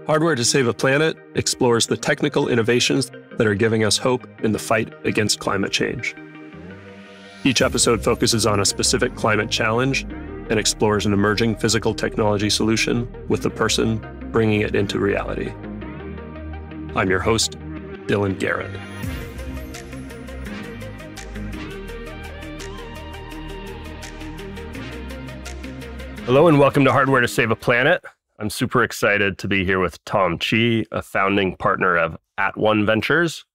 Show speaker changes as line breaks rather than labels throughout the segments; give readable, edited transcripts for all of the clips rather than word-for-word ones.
Hardware to Save a Planet explores the technical innovations that are giving us hope in the fight against climate change. Each episode focuses on a specific climate challenge and explores an emerging physical technology solution with the person bringing it into reality. I'm your host, Dylan Garrett. Hello and welcome to Hardware to Save a Planet. I'm super excited to be here with Tom Chi, a founding partner of @One Ventures.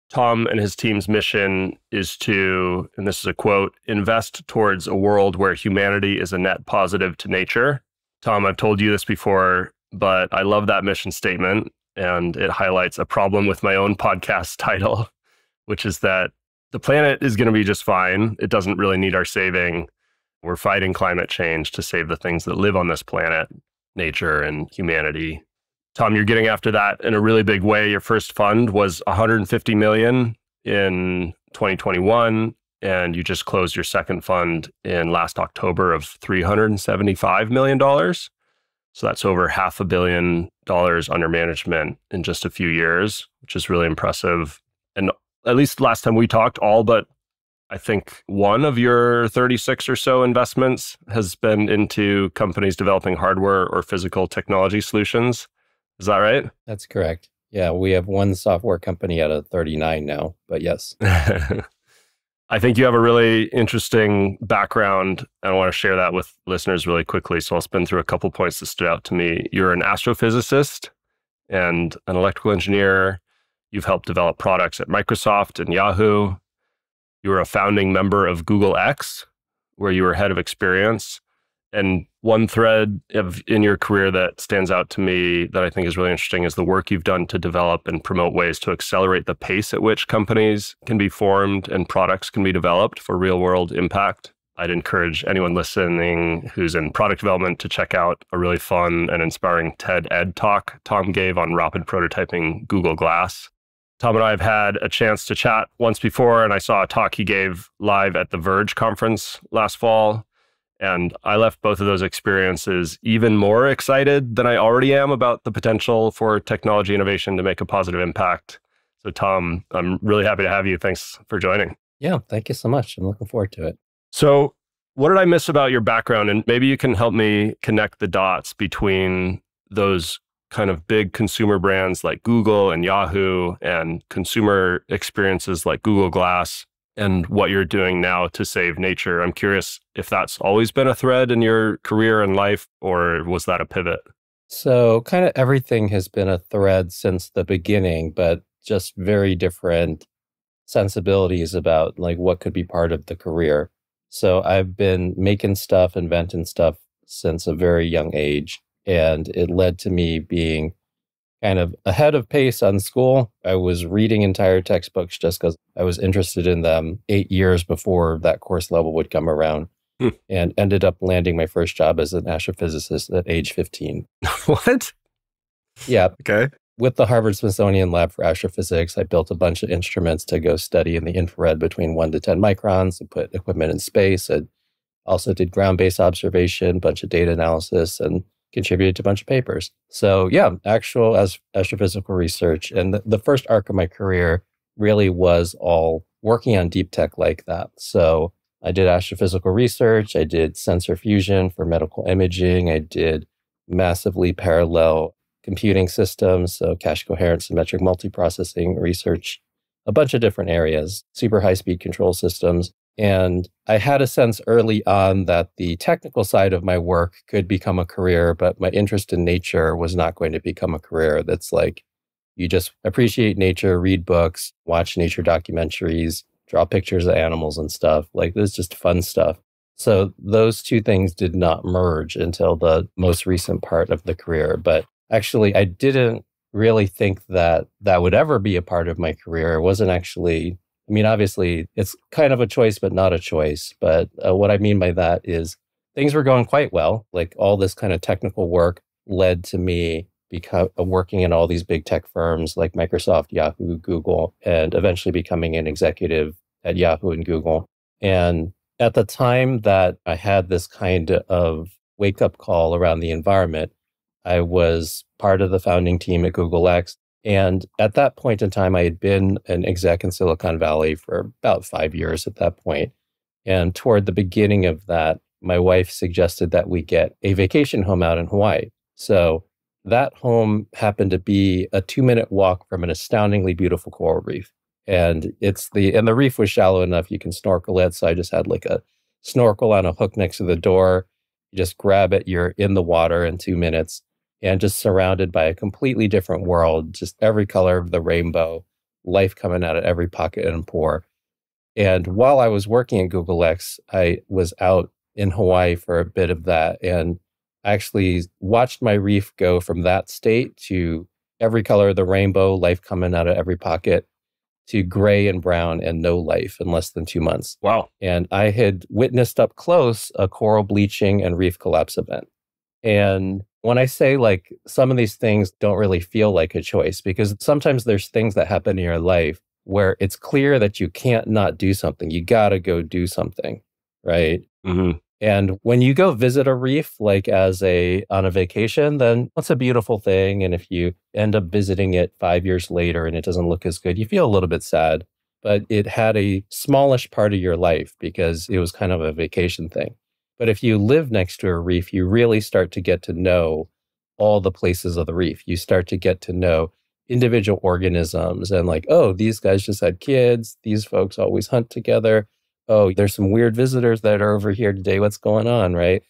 Tom and his team's mission is to, and this is a quote, invest towards a world where humanity is a net positive to nature. Tom, I've told you this before, but I love that mission statement, and it highlights a problem with my own podcast title, which is that the planet is going to be just fine. It doesn't really need our saving. We're fighting climate change to save the things that live on this planet, nature and humanity. Tom, you're getting after that in a really big way. Your first fund was $150 million in 2021, and you just closed your second fund in last October of $375 million. So that's over $500 million under management in just a few years, which is really impressive. And at least last time we talked, all but I think one of your 36 or so investments has been into companies developing hardware or physical technology solutions. Is that right?
That's correct. Yeah, we have one software company out of 39 now, but yes.
I think you have a really interesting background, and I want to share that with listeners really quickly. So I'll spin through a couple points that stood out to me. You're an astrophysicist and an electrical engineer. You've helped develop products at Microsoft and Yahoo. You were a founding member of Google X, where you were head of experience. And one thread in your career that stands out to me that I think is really interesting is the work you've done to develop and promote ways to accelerate the pace at which companies can be formed and products can be developed for real-world impact. I'd encourage anyone listening who's in product development to check out a really fun and inspiring TED Ed talk Tom gave on rapid prototyping Google Glass. Tom and I have had a chance to chat once before, and I saw a talk he gave live at the Verge conference last fall. And I left both of those experiences even more excited than I already am about the potential for technology innovation to make a positive impact. So Tom, I'm really happy to have you. Thanks for joining.
Yeah, thank you so much. I'm looking forward to it.
So what did I miss about your background? And maybe you can help me connect the dots between those kind of big consumer brands like Google and Yahoo and consumer experiences like Google Glass and what you're doing now to save nature. I'm curious if that's always been a thread in your career and life, or was that a pivot?
So kind of everything has been a thread since the beginning, but just very different sensibilities about like what could be part of the career. So I've been making stuff, inventing stuff since a very young age. And it led to me being kind of ahead of pace on school. I was reading entire textbooks just because I was interested in them 8 years before that course level would come around, and ended up landing my first job as an astrophysicist at age 15.
What?
Yeah.
Okay.
With the Harvard-Smithsonian Lab for Astrophysics, I built a bunch of instruments to go study in the infrared between 1 to 10 microns and put equipment in space. I also did ground-based observation, a bunch of data analysis, and contributed to a bunch of papers. So yeah, actual astrophysical research. And the first arc of my career really was all working on deep tech like that. So I did astrophysical research. I did sensor fusion for medical imaging. I did massively parallel computing systems, so cache coherent symmetric multiprocessing research, a bunch of different areas, super high-speed control systems. And I had a sense early on that the technical side of my work could become a career, but my interest in nature was not going to become a career. That's like, you just appreciate nature, read books, watch nature documentaries, draw pictures of animals and stuff. Like, this is just fun stuff. So those two things did not merge until the most recent part of the career. But actually, I didn't really think that that would ever be a part of my career. It wasn't actually... I mean, obviously, it's kind of a choice, but not a choice. But what I mean by that is things were going quite well. Like all this kind of technical work led to me working in all these big tech firms like Microsoft, Yahoo, Google, and eventually becoming an executive at Yahoo and Google. And at the time that I had this kind of wake-up call around the environment, I was part of the founding team at Google X. And at that point in time, I had been an exec in Silicon Valley for about 5 years at that point. And toward the beginning of that, my wife suggested that we get a vacation home out in Hawaii. So that home happened to be a 2-minute walk from an astoundingly beautiful coral reef. And the reef was shallow enough you can snorkel it. So I just had like a snorkel on a hook next to the door. You just grab it, you're in the water in 2 minutes and just surrounded by a completely different world, just every color of the rainbow, life coming out of every pocket and pore. And while I was working at Google X, I was out in Hawaii for a bit of that and actually watched my reef go from that state to every color of the rainbow, life coming out of every pocket, to gray and brown and no life in less than 2 months.
Wow.
And I had witnessed up close a coral bleaching and reef collapse event. And when I say like some of these things don't really feel like a choice, because sometimes there's things that happen in your life where it's clear that you can't not do something. You got to go do something, right?
Mm-hmm.
And when you go visit a reef, like on a vacation, then that's a beautiful thing. And if you end up visiting it 5 years later and it doesn't look as good, you feel a little bit sad. But it had a smallish part of your life because it was kind of a vacation thing. But if you live next to a reef, you really start to get to know all the places of the reef. You start to get to know individual organisms and like, oh, these guys just had kids. These folks always hunt together. Oh, there's some weird visitors that are over here today. What's going on, right?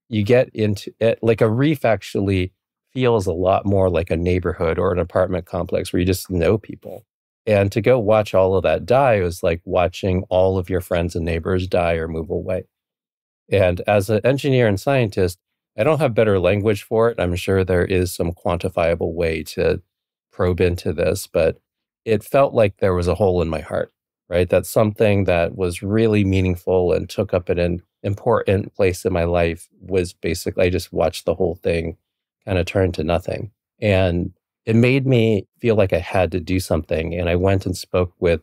You get into it, like a reef actually feels a lot more like a neighborhood or an apartment complex where you just know people. And to go watch all of that die was like watching all of your friends and neighbors die or move away. And as an engineer and scientist, I don't have better language for it. I'm sure there is some quantifiable way to probe into this, but it felt like there was a hole in my heart, right? That something that was really meaningful and took up an important place in my life was basically, I just watched the whole thing kind of turn to nothing. And it made me feel like I had to do something. And I went and spoke with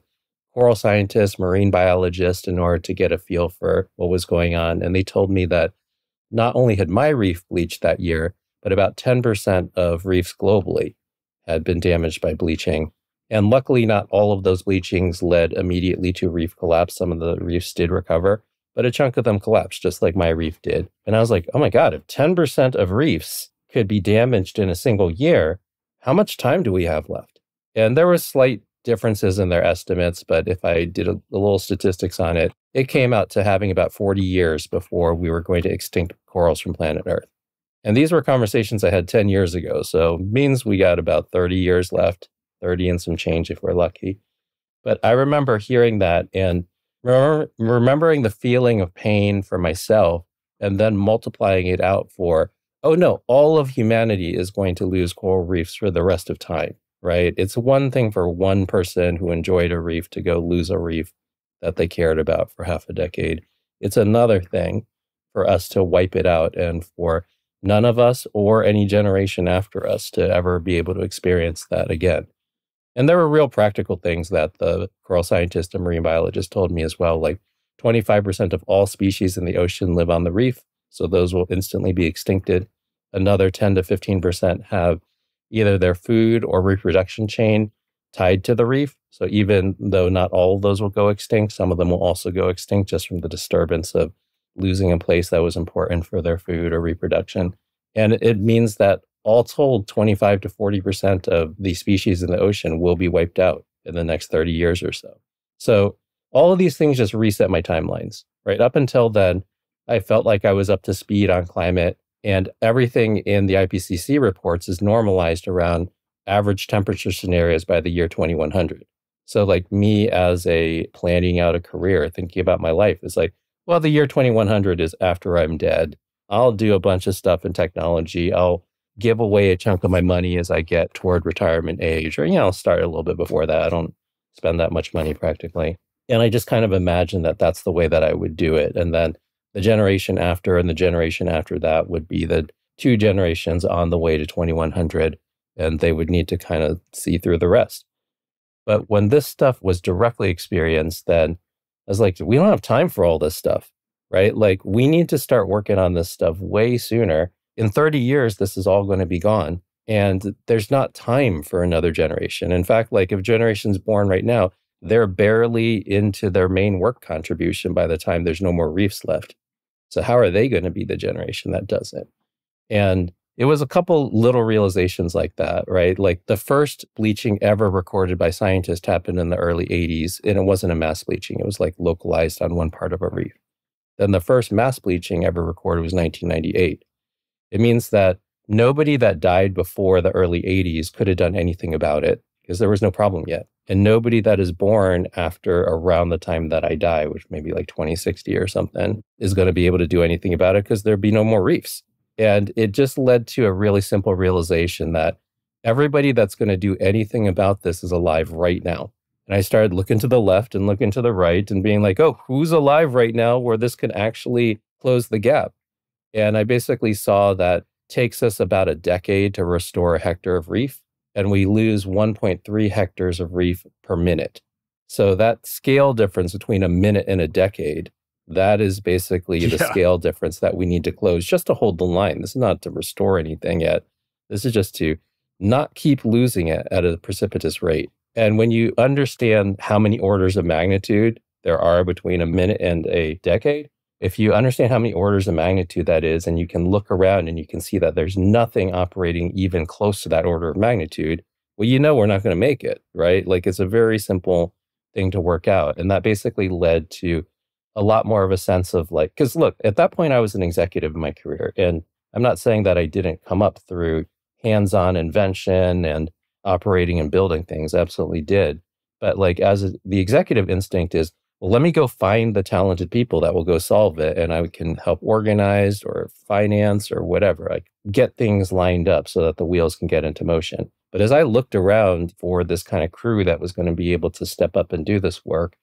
coral scientists, marine biologists in order to get a feel for what was going on. And they told me that not only had my reef bleached that year, but about 10% of reefs globally had been damaged by bleaching. And luckily, not all of those bleachings led immediately to reef collapse. Some of the reefs did recover, but a chunk of them collapsed, just like my reef did. And I was like, oh my God, if 10% of reefs could be damaged in a single year, how much time do we have left? And there was slight differences in their estimates, but if I did a little statistics on it, it came out to having about 40 years before we were going to extinct corals from planet Earth. And these were conversations I had 10 years ago. So it means we got about 30 years left, 30 and some change if we're lucky. But I remember hearing that and remembering the feeling of pain for myself and then multiplying it out for, oh no, all of humanity is going to lose coral reefs for the rest of time, right? It's one thing for one person who enjoyed a reef to go lose a reef that they cared about for half a decade. It's another thing for us to wipe it out and for none of us or any generation after us to ever be able to experience that again. And there were real practical things that the coral scientist and marine biologist told me as well, like 25% of all species in the ocean live on the reef, so those will instantly be extincted. Another 10 to 15% have either their food or reproduction chain tied to the reef. So even though not all of those will go extinct, some of them will also go extinct just from the disturbance of losing a place that was important for their food or reproduction. And it means that all told, 25 to 40% of the species in the ocean will be wiped out in the next 30 years or so. So all of these things just reset my timelines, right? Up until then, I felt like I was up to speed on climate, and everything in the IPCC reports is normalized around average temperature scenarios by the year 2100. So like me as a planning out a career, thinking about my life is like, well, the year 2100 is after I'm dead. I'll do a bunch of stuff in technology. I'll give away a chunk of my money as I get toward retirement age, or, I'll start a little bit before that. I don't spend that much money practically. And I just kind of imagine that that's the way that I would do it. And then the generation after and the generation after that would be the two generations on the way to 2100, and they would need to kind of see through the rest. But when this stuff was directly experienced, then I was like, we don't have time for all this stuff, right? Like, we need to start working on this stuff way sooner. In 30 years, this is all going to be gone. And there's not time for another generation. In fact, like if generation's born right now, they're barely into their main work contribution by the time there's no more reefs left. So how are they going to be the generation that does it? And it was a couple little realizations like that, right? Like the first bleaching ever recorded by scientists happened in the early 80s, and it wasn't a mass bleaching. It was like localized on one part of a reef. Then the first mass bleaching ever recorded was 1998. It means that nobody that died before the early 80s could have done anything about it because there was no problem yet. And nobody that is born after around the time that I die, which may be like 2060 or something, is going to be able to do anything about it because there'd be no more reefs. And it just led to a really simple realization that everybody that's going to do anything about this is alive right now. And I started looking to the left and looking to the right and being like, oh, who's alive right now where this can actually close the gap? And I basically saw that takes us about a decade to restore a hectare of reef, and we lose 1.3 hectares of reef per minute. So that scale difference between a minute and a decade, that is basically the scale difference that we need to close just to hold the line. This is not to restore anything yet. This is just to not keep losing it at a precipitous rate. And when you understand how many orders of magnitude there are between a minute and a decade, if you understand how many orders of magnitude that is, and you can look around and you can see that there's nothing operating even close to that order of magnitude, well, you know we're not going to make it, right? Like it's a very simple thing to work out. And that basically led to a lot more of a sense of like, because look, at that point I was an executive in my career. And I'm not saying that I didn't come up through hands-on invention and operating and building things. I absolutely did. But like the executive instinct is, well, let me go find the talented people that will go solve it. And I can help organize or finance or whatever, like get things lined up so that the wheels can get into motion. But as I looked around for this kind of crew that was going to be able to step up and do this work,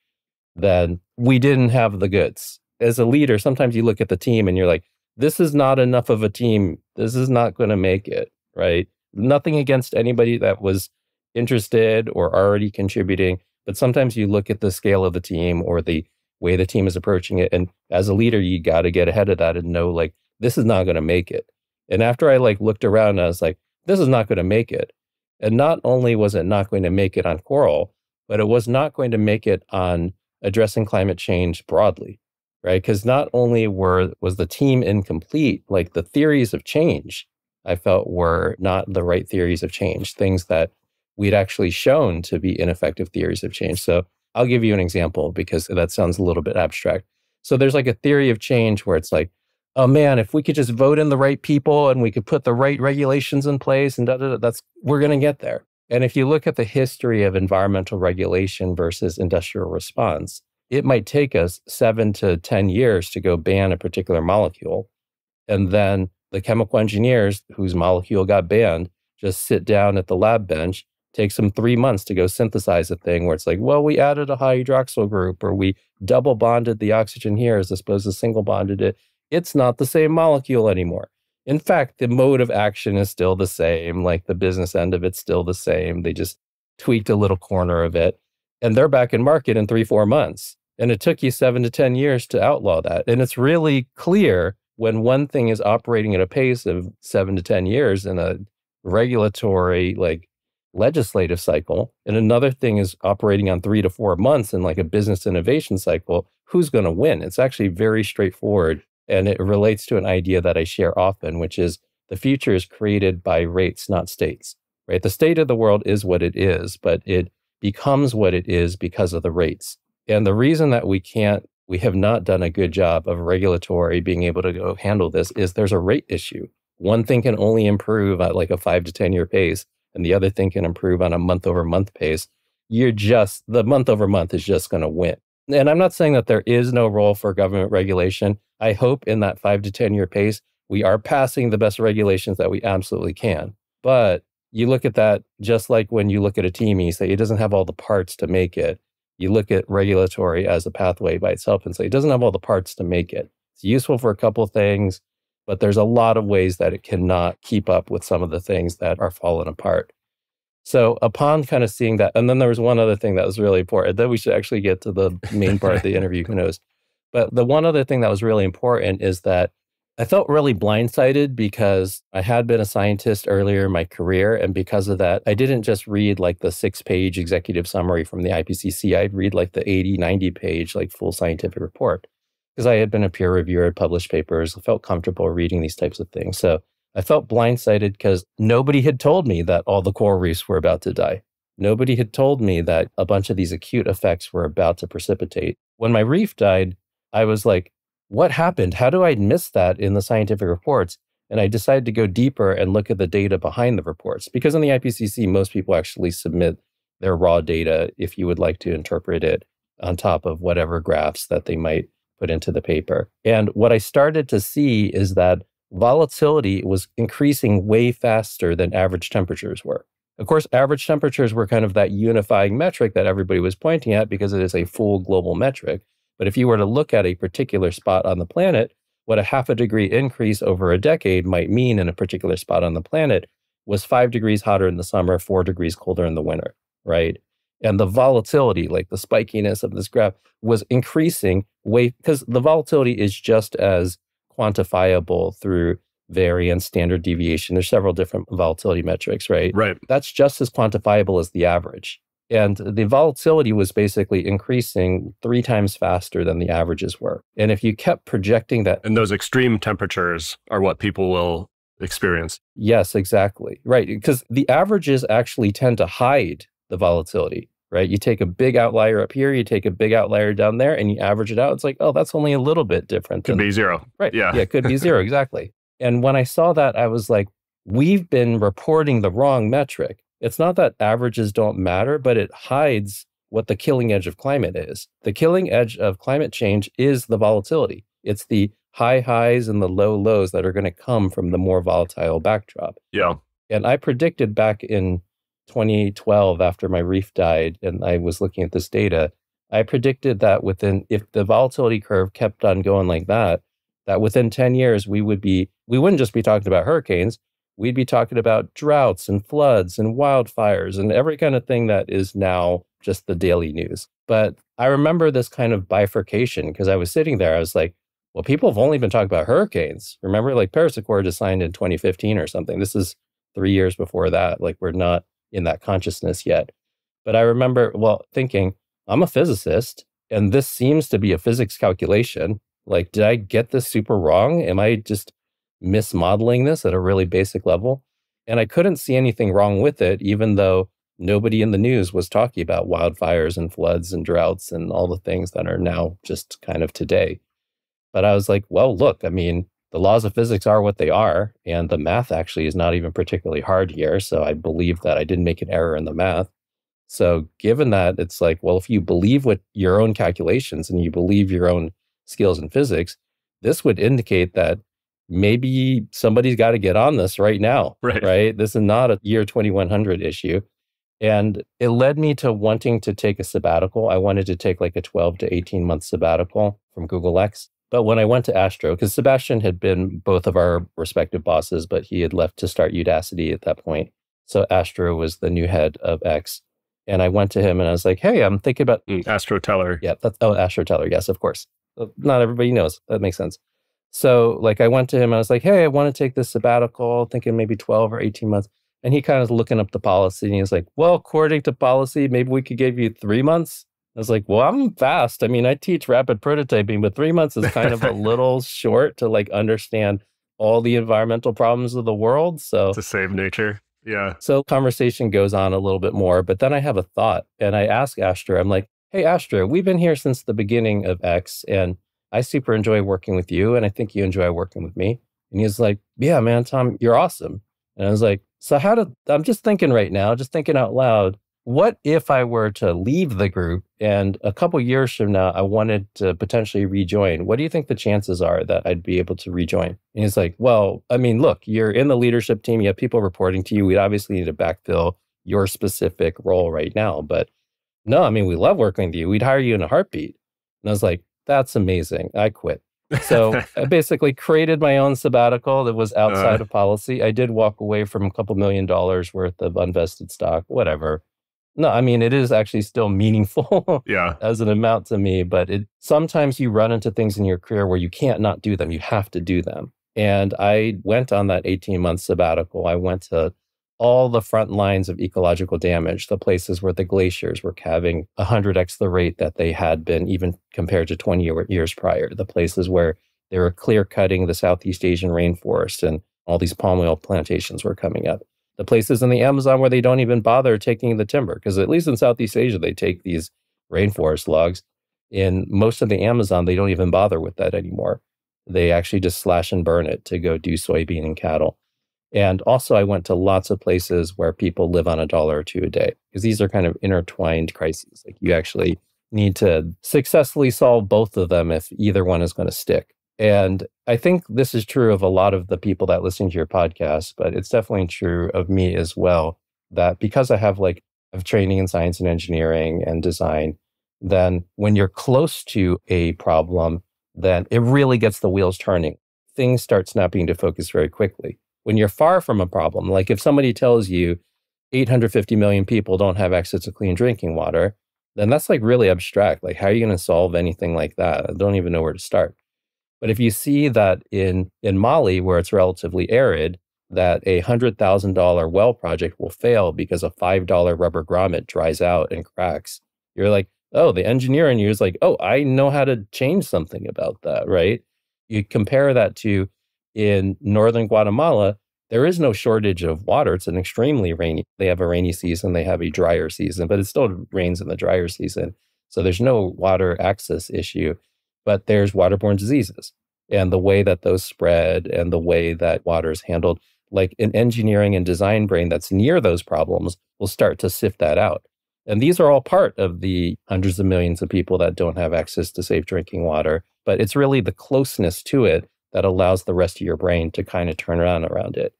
then we didn't have the goods. As a leader, sometimes you look at the team and you're like, this is not enough of a team. This is not going to make it, right? Nothing against anybody that was interested or already contributing. But sometimes you look at the scale of the team or the way the team is approaching it. And as a leader, you got to get ahead of that and know, like, this is not going to make it. And after I like looked around, I was like, this is not going to make it. And not only was it not going to make it on coral, but it was not going to make it on addressing climate change broadly, right? Because not only was the team incomplete, like the theories of change, I felt were not the right theories of change, things that we'd actually shown to be ineffective theories of change. So I'll give you an example because that sounds a little bit abstract. So there's like a theory of change where it's like, oh man, if we could just vote in the right people and we could put the right regulations in place and we're going to get there. And if you look at the history of environmental regulation versus industrial response, it might take us 7 to 10 years to go ban a particular molecule. And then the chemical engineers whose molecule got banned just sit down at the lab bench. Takes them 3 months to go synthesize a thing where it's like, well, we added a high hydroxyl group or we double bonded the oxygen here as opposed to single bonded it. It's not the same molecule anymore. In fact, the mode of action is still the same. Like the business end of it's still the same. They just tweaked a little corner of it and they're back in market in 3-4 months. And it took you 7 to 10 years to outlaw that. And it's really clear when one thing is operating at a pace of 7 to 10 years in a regulatory, like legislative cycle, and another thing is operating on 3 to 4 months in like a business innovation cycle, who's going to win? It's actually very straightforward. And it relates to an idea that I share often, which is the future is created by rates, not states, right? The state of the world is what it is, but it becomes what it is because of the rates. And the reason that we have not done a good job of regulatory being able to go handle this is there's a rate issue. One thing can only improve at like a 5 to 10 year pace, and the other thing can improve on a month over month pace. The month over month is just going to win. And I'm not saying that there is no role for government regulation. I hope in that 5 to 10 year pace, we are passing the best regulations that we absolutely can. But you look at that just like when you look at a team, you say it doesn't have all the parts to make it. You look at regulatory as a pathway by itself and say it doesn't have all the parts to make it. It's useful for a couple of things, but there's a lot of ways that it cannot keep up with some of the things that are falling apart. So upon kind of seeing that, and then there was one other thing that was really important, then we should actually get to the main part of the interview, who knows. But the one other thing that was really important is that I felt really blindsided because I had been a scientist earlier in my career. And because of that, I didn't just read like the 6-page executive summary from the IPCC. I'd read like the 80, 90-page like full scientific report because I had been a peer reviewer, had published papers, I felt comfortable reading these types of things. So I felt blindsided because nobody had told me that all the coral reefs were about to die. Nobody had told me that a bunch of these acute effects were about to precipitate. When my reef died, I was like, what happened? How do I miss that in the scientific reports? And I decided to go deeper and look at the data behind the reports. Because in the IPCC, most people actually submit their raw data if you would like to interpret it on top of whatever graphs that they might put into the paper. And what I started to see is that volatility was increasing way faster than average temperatures were. Of course, average temperatures were kind of that unifying metric that everybody was pointing at because it is a full global metric. But if you were to look at a particular spot on the planet, what a 0.5 degree increase over a decade might mean in a particular spot on the planet was 5 degrees hotter in the summer, 4 degrees colder in the winter, right? And the volatility, like the spikiness of this graph, was increasing way because the volatility is just as quantifiable through variance, standard deviation. There's several different volatility metrics, right?
Right.
That's just as quantifiable as the average. And the volatility was basically increasing 3 times faster than the averages were. And if you kept projecting that.
And those extreme temperatures are what people will experience.
Yes, exactly. Right. Because the averages actually tend to hide the volatility, right? You take a big outlier up here, you take a big outlier down there, and you average it out. It's like, oh, that's only a little bit different.
Could be zero.
Right.
Yeah.
Yeah, it could be zero. Exactly. And when I saw that, I was like, we've been reporting the wrong metric. It's not that averages don't matter, but it hides what the killing edge of climate is. The killing edge of climate change is the volatility. It's the high highs and the low lows that are going to come from the more volatile backdrop.
Yeah.
And I predicted back in 2012, after my reef died, and I was looking at this data, I predicted that if the volatility curve kept on going like that within 10 years, we wouldn't just be talking about hurricanes, we'd be talking about droughts and floods and wildfires and every kind of thing that is now just the daily news. But I remember this kind of bifurcation because I was sitting there, I was like, well, people have only been talking about hurricanes. Remember, like Paris Accord is signed in 2015 or something. This is 3 years before that. Like we're not in that consciousness yet. But I remember, thinking, I'm a physicist and this seems to be a physics calculation. Like, did I get this super wrong? Am I just mismodeling this at a really basic level? And I couldn't see anything wrong with it, even though nobody in the news was talking about wildfires and floods and droughts and all the things that are now just kind of today. But I was like, well, look, I mean, the laws of physics are what they are, and the math actually is not even particularly hard here. So I believe that I didn't make an error in the math. So given that, it's like, well, if you believe what your own calculations and you believe your own skills in physics, this would indicate that maybe somebody's got to get on this right now, right? This is not a year 2100 issue. And it led me to wanting to take a sabbatical. I wanted to take like a 12 to 18 month sabbatical from Google X. But when I went to Astro, because Sebastian had been both of our respective bosses, but he had left to start Udacity at that point. So Astro was the new head of X. And I went to him and I was like, hey, I'm thinking about...
Astro Teller.
Yeah, Astro Teller. Yes, of course. Not everybody knows. That makes sense. So like I went to him and I was like, hey, I want to take this sabbatical, thinking maybe 12 or 18 months. And he kind of looking up the policy and he was like, well, according to policy, maybe we could give you 3 months. I was like, well, I'm fast. I mean, I teach rapid prototyping, but 3 months is kind of a little short to like understand all the environmental problems of the world. So
to save nature. Yeah.
So conversation goes on a little bit more, but then I have a thought and I ask Astra, I'm like, hey, Astra, we've been here since the beginning of X and I super enjoy working with you. And I think you enjoy working with me. And he's like, yeah, man, Tom, you're awesome. And I was like, so I'm just thinking right now, just thinking out loud, what if I were to leave the group and a couple years from now, I wanted to potentially rejoin? What do you think the chances are that I'd be able to rejoin? And he's like, well, I mean, look, you're in the leadership team. You have people reporting to you. We'd obviously need to backfill your specific role right now. But no, I mean, we love working with you. We'd hire you in a heartbeat. And I was like, that's amazing. I quit. So I basically created my own sabbatical that was outside of policy. I did walk away from a couple $1 million worth of unvested stock, whatever. No, I mean, it is actually still meaningful as an amount to me, but sometimes you run into things in your career where you can't not do them. You have to do them. And I went on that 18-month sabbatical. I went to all the front lines of ecological damage, the places where the glaciers were calving 100x the rate that they had been even compared to 20 years prior, the places where they were clear cutting the Southeast Asian rainforest and all these palm oil plantations were coming up. The places in the Amazon where they don't even bother taking the timber, because at least in Southeast Asia, they take these rainforest logs. In most of the Amazon, they don't even bother with that anymore. They actually just slash and burn it to go do soybean and cattle. And also, I went to lots of places where people live on $1 or $2 a day, because these are kind of intertwined crises. Like you actually need to successfully solve both of them if either one is going to stick. And I think this is true of a lot of the people that listen to your podcast, but it's definitely true of me as well, that because I have training in science and engineering and design, then when you're close to a problem, then it really gets the wheels turning. Things start snapping into focus very quickly. When you're far from a problem, like if somebody tells you 850 million people don't have access to clean drinking water, then that's really abstract. Like, how are you going to solve anything like that? I don't even know where to start. But if you see that in Mali, where it's relatively arid, that a $100,000 well project will fail because a $5 rubber grommet dries out and cracks, you're like, oh, the engineer in you is like, oh, I know how to change something about that, right? You compare that to in northern Guatemala, there is no shortage of water. It's an extremely rainy. They have a rainy season, they have a drier season, but it still rains in the drier season. So there's no water access issue, but there's waterborne diseases. And the way that those spread and the way that water is handled, like an engineering and design brain that's near those problems will start to sift that out. And these are all part of the hundreds of millions of people that don't have access to safe drinking water. But it's really the closeness to it that allows the rest of your brain to kind of turn around it.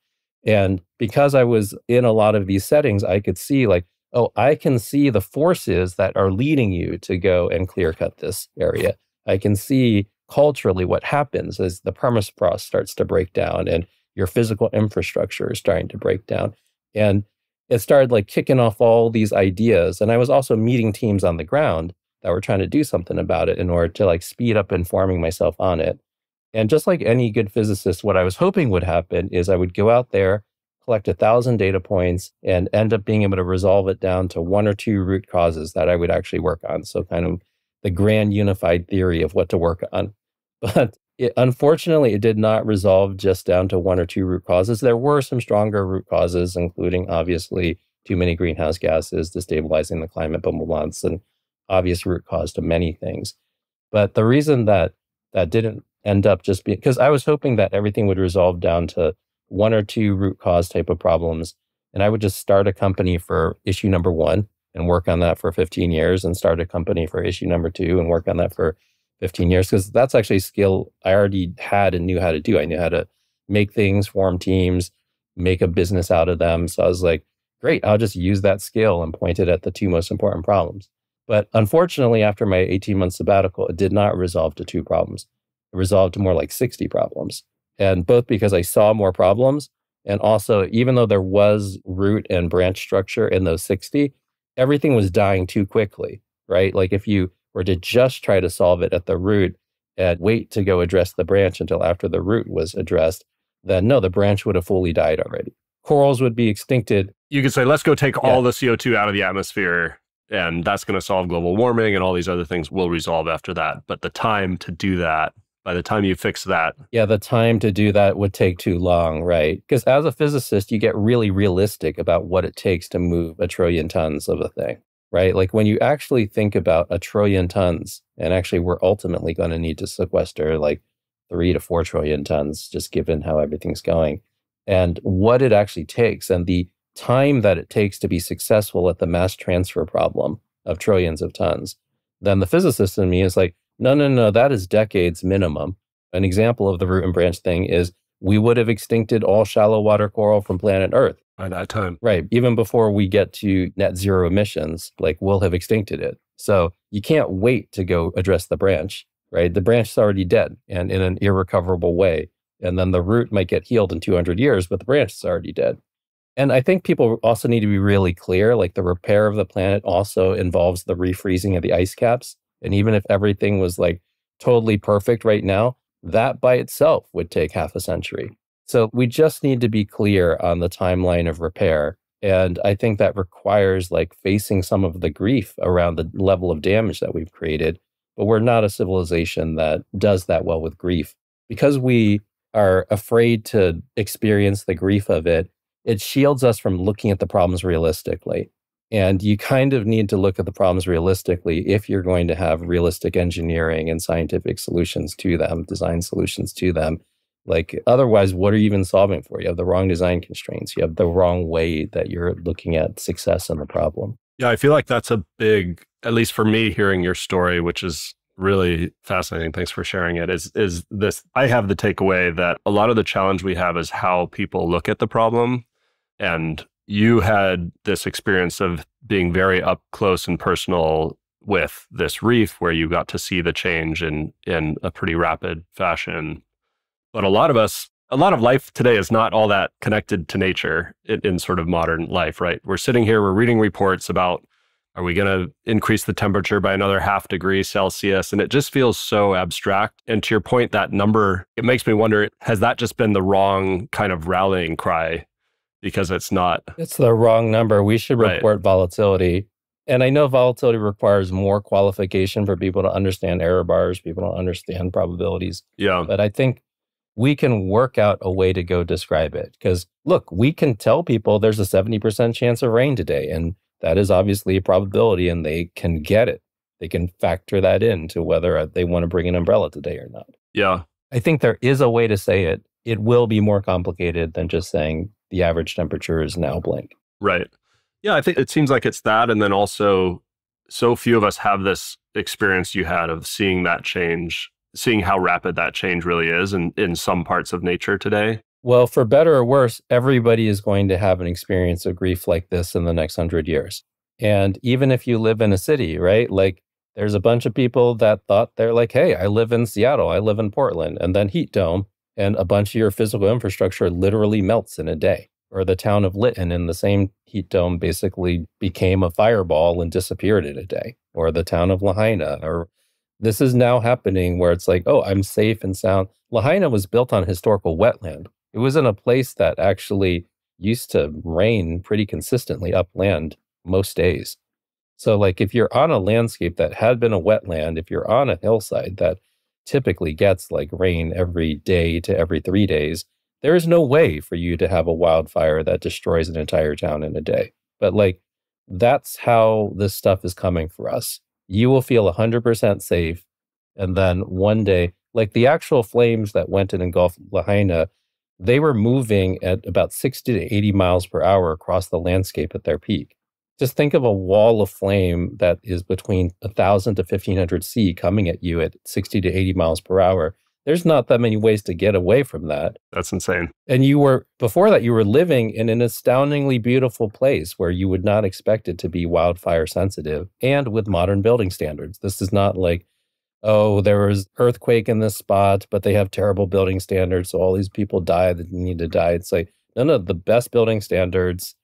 And because I was in a lot of these settings, I could see oh, I can see the forces that are leading you to go and clear cut this area. I can see culturally what happens as the permafrost starts to break down and your physical infrastructure is starting to break down. And it started kicking off all these ideas. And I was also meeting teams on the ground that were trying to do something about it in order to speed up informing myself on it. And just like any good physicist, what I was hoping would happen is I would go out there, collect 1,000 data points, and end up being able to resolve it down to one or two root causes that I would actually work on. So kind of the grand unified theory of what to work on. But unfortunately, it did not resolve just down to one or two root causes. There were some stronger root causes, including obviously too many greenhouse gases, destabilizing the climate balance, and obvious root cause to many things. But the reason that didn't end up just being, because I was hoping that everything would resolve down to one or two root cause type of problems. And I would just start a company for issue number 1 and work on that for 15 years and start a company for issue number 2 and work on that for 15 years. Because that's actually a skill I already had and knew how to do. I knew how to make things, form teams, make a business out of them. So I was like, great, I'll just use that skill and point it at the 2 most important problems. But unfortunately, after my 18-month sabbatical, it did not resolve to 2 problems. It resolved to more like 60 problems. And both because I saw more problems, and also, even though there was root and branch structure in those 60, everything was dying too quickly, right? Like if you were to just try to solve it at the root and wait to go address the branch until after the root was addressed, then no, the branch would have fully died already. Corals would be extincted.
You could say, let's go take all the CO2 out of the atmosphere, and that's going to solve global warming, and all these other things will resolve after that. But the time to do that, by the time you fix that.
Yeah, the time to do that would take too long, right? Because as a physicist, you get really realistic about what it takes to move 1 trillion tons of a thing, right? Like when you actually think about 1 trillion tons, and actually we're ultimately going to need to sequester like 3 to 4 trillion tons, just given how everything's going, and what it actually takes, and the time that it takes to be successful at the mass transfer problem of trillions of tons, then the physicist in me is like, no, that is decades minimum. An example of the root and branch thing is we would have extincted all shallow water coral from planet Earth.
By that time.
Right. Even before we get to net zero emissions, like we'll have extincted it. So you can't wait to go address the branch, right? The branch is already dead and in an irrecoverable way. And then the root might get healed in 200 years, but the branch is already dead. And I think people also need to be really clear, like the repair of the planet also involves the refreezing of the ice caps. And even if everything was like totally perfect right now, that by itself would take half a century. So we just need to be clear on the timeline of repair. And I think that requires like facing some of the grief around the level of damage that we've created. But we're not a civilization that does that well with grief. Because we are afraid to experience the grief of it, it shields us from looking at the problems realistically. And you kind of need to look at the problems realistically if you're going to have realistic engineering and scientific solutions to them, design solutions to them. Like, otherwise, what are you even solving for? You have the wrong design constraints. You have the wrong way that you're looking at success in the problem.
Yeah, I feel like that's a big, at least for me, hearing your story, which is really fascinating. Thanks for sharing it. Is this, I have the takeaway that a lot of the challenge we have is how people look at the problem. And you had this experience of being very up close and personal with this reef where you got to see the change in a pretty rapid fashion. But a lot of life today is not all that connected to nature in sort of modern life, right? We're sitting here, we're reading reports about, are we going to increase the temperature by another 0.5 degree Celsius? And it just feels so abstract. And to your point, that number, it makes me wonder, has that just been the wrong kind of rallying cry? Because it's not.
It's the wrong number. We should report volatility. And I know volatility requires more qualification for people to understand error bars, people to understand probabilities.
Yeah.
But I think we can work out a way to go describe it. Because look, we can tell people there's a 70% chance of rain today. And that is obviously a probability and they can get it. They can factor that into whether they want to bring an umbrella today or not.
Yeah.
I think there is a way to say it. It will be more complicated than just saying the average temperature is now blank.
Right. Yeah, I think it seems like it's that. And then also, so few of us have this experience you had of seeing that change, seeing how rapid that change really is in some parts of nature today.
Well, for better or worse, everybody is going to have an experience of grief like this in the next 100 years. And even if you live in a city, right? Like there's a bunch of people that thought they're like, hey, I live in Seattle, I live in Portland, and then heat dome. And a bunch of your physical infrastructure literally melts in a day. Or the town of Lytton in the same heat dome basically became a fireball and disappeared in a day. Or the town of Lahaina. Or this is now happening where it's like, oh, I'm safe and sound. Lahaina was built on historical wetland. It was in a place that actually used to rain pretty consistently upland most days. So like if you're on a landscape that had been a wetland, if you're on a hillside that typically gets like rain every day to every 3 days, there is no way for you to have a wildfire that destroys an entire town in a day. But like, that's how this stuff is coming for us. You will feel 100% safe. And then one day, like the actual flames that went and engulfed Lahaina, they were moving at about 60 to 80 miles per hour across the landscape at their peak. Just think of a wall of flame that is between 1,000 to 1,500 C coming at you at 60 to 80 miles per hour. There's not that many ways to get away from that.
That's insane.
And before that, you were living in an astoundingly beautiful place where you would not expect it to be wildfire sensitive and with modern building standards. This is not like, oh, there was earthquake in this spot, but they have terrible building standards, so all these people die that need to die. It's like, no, the best building standards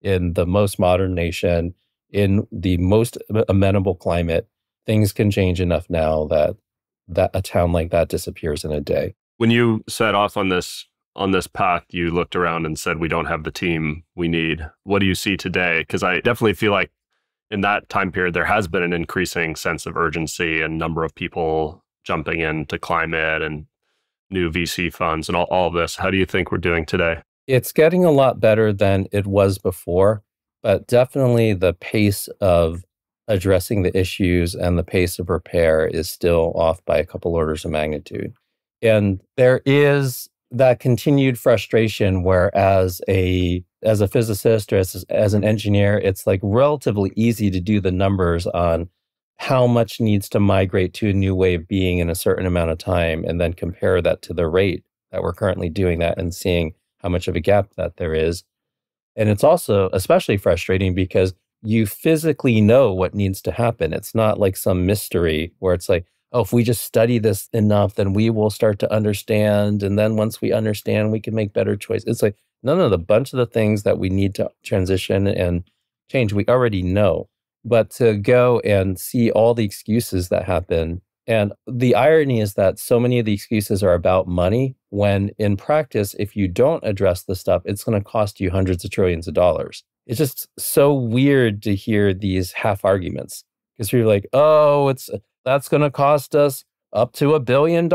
in the most modern nation, in the most amenable climate, things can change enough now that a town like that disappears in a day.
When you set off on this path, you looked around and said, we don't have the team we need. What do you see today? Because I definitely feel like in that time period, there has been an increasing sense of urgency and number of people jumping into climate and new VC funds and all of this. How do you think we're doing today?
It's getting a lot better than it was before, but definitely the pace of addressing the issues and the pace of repair is still off by a couple orders of magnitude. And there is that continued frustration where as a physicist or as an engineer, it's like relatively easy to do the numbers on how much needs to migrate to a new way of being in a certain amount of time and then compare that to the rate that we're currently doing that and seeing how much of a gap that there is. And it's also especially frustrating because you physically know what needs to happen. It's not like some mystery where it's like, oh, if we just study this enough, then we will start to understand. And then once we understand, we can make better choices. It's like, no, the bunch of the things that we need to transition and change, we already know. But to go and see all the excuses that happen And the irony is that so many of the excuses are about money, when in practice, if you don't address the stuff, it's going to cost you hundreds of trillions of dollars. It's just so weird to hear these half arguments, because you're like, oh, that's going to cost us up to $1 billion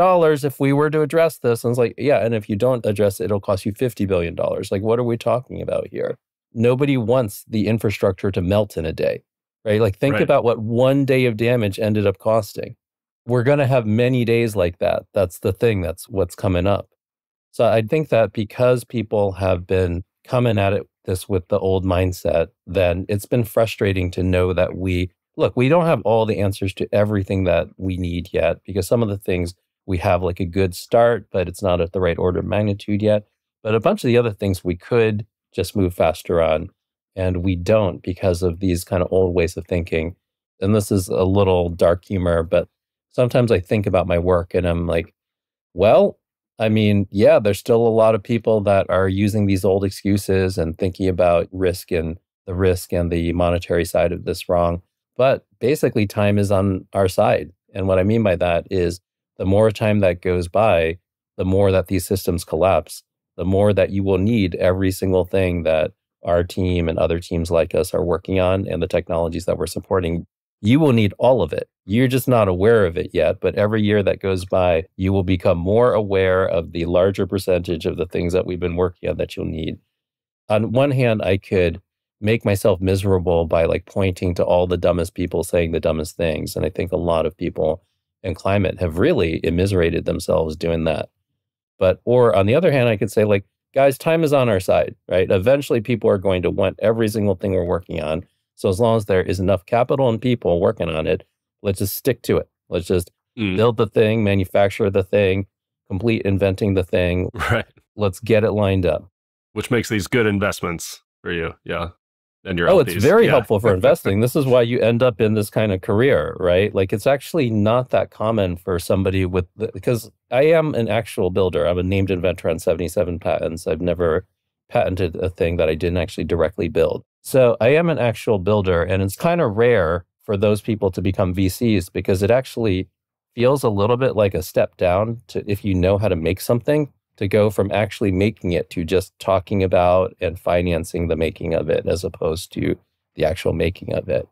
if we were to address this. And it's like, yeah, and if you don't address it, it'll cost you $50 billion. Like, what are we talking about here? Nobody wants the infrastructure to melt in a day, right? Like, think about what one day of damage ended up costing. We're going to have many days like that. That's the thing. That's what's coming up. So I think that because people have been coming at this with the old mindset, then it's been frustrating to know that we don't have all the answers to everything that we need yet, because some of the things we have like a good start, but it's not at the right order of magnitude yet. But a bunch of the other things we could just move faster on, and we don't because of these kind of old ways of thinking. And this is a little dark humor, but sometimes I think about my work and I'm like, well, I mean, yeah, there's still a lot of people that are using these old excuses and thinking about risk and the monetary side of this wrong. But basically, time is on our side. And what I mean by that is the more time that goes by, the more that these systems collapse, the more that you will need every single thing that our team and other teams like us are working on and the technologies that we're supporting. You will need all of it. You're just not aware of it yet, but every year that goes by, you will become more aware of the larger percentage of the things that we've been working on that you'll need. On one hand, I could make myself miserable by like pointing to all the dumbest people saying the dumbest things. And I think a lot of people in climate have really immiserated themselves doing that. Or on the other hand, I could say like, guys, time is on our side, right? Eventually people are going to want every single thing we're working on. So as long as there is enough capital and people working on it, let's just stick to it. Let's just build the thing, manufacture the thing, complete inventing the thing.
Right.
Let's get it lined up.
Which makes these good investments for you. Yeah. And your
LPs. It's very helpful for investing. This is why you end up in this kind of career, right? Like, it's actually not that common for somebody because I am an actual builder. I'm a named inventor on 77 patents. I've never patented a thing that I didn't actually directly build. So I am an actual builder, and it's kind of rare for those people to become VCs because it actually feels a little bit like a step down to, if you know how to make something, to go from actually making it to just talking about and financing the making of it as opposed to the actual making of it.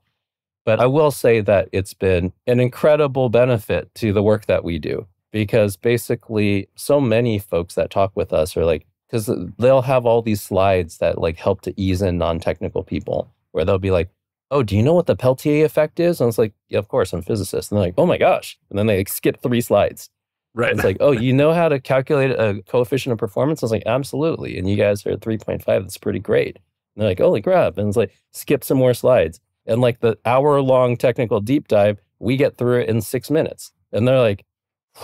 But I will say that it's been an incredible benefit to the work that we do, because basically so many folks that talk with us are like, because they'll have all these slides that like help to ease in non-technical people, where they'll be like, oh, do you know what the Peltier effect is? And it's like, yeah, of course, I'm a physicist. And they're like, oh my gosh. And then they like skip 3 slides.
Right.
It's like, oh, you know how to calculate a coefficient of performance? I was like, absolutely. And you guys are at 3.5. That's pretty great. And they're like, holy crap. And it's like, skip some more slides. And like the hour-long technical deep dive, we get through it in 6 minutes. And they're like,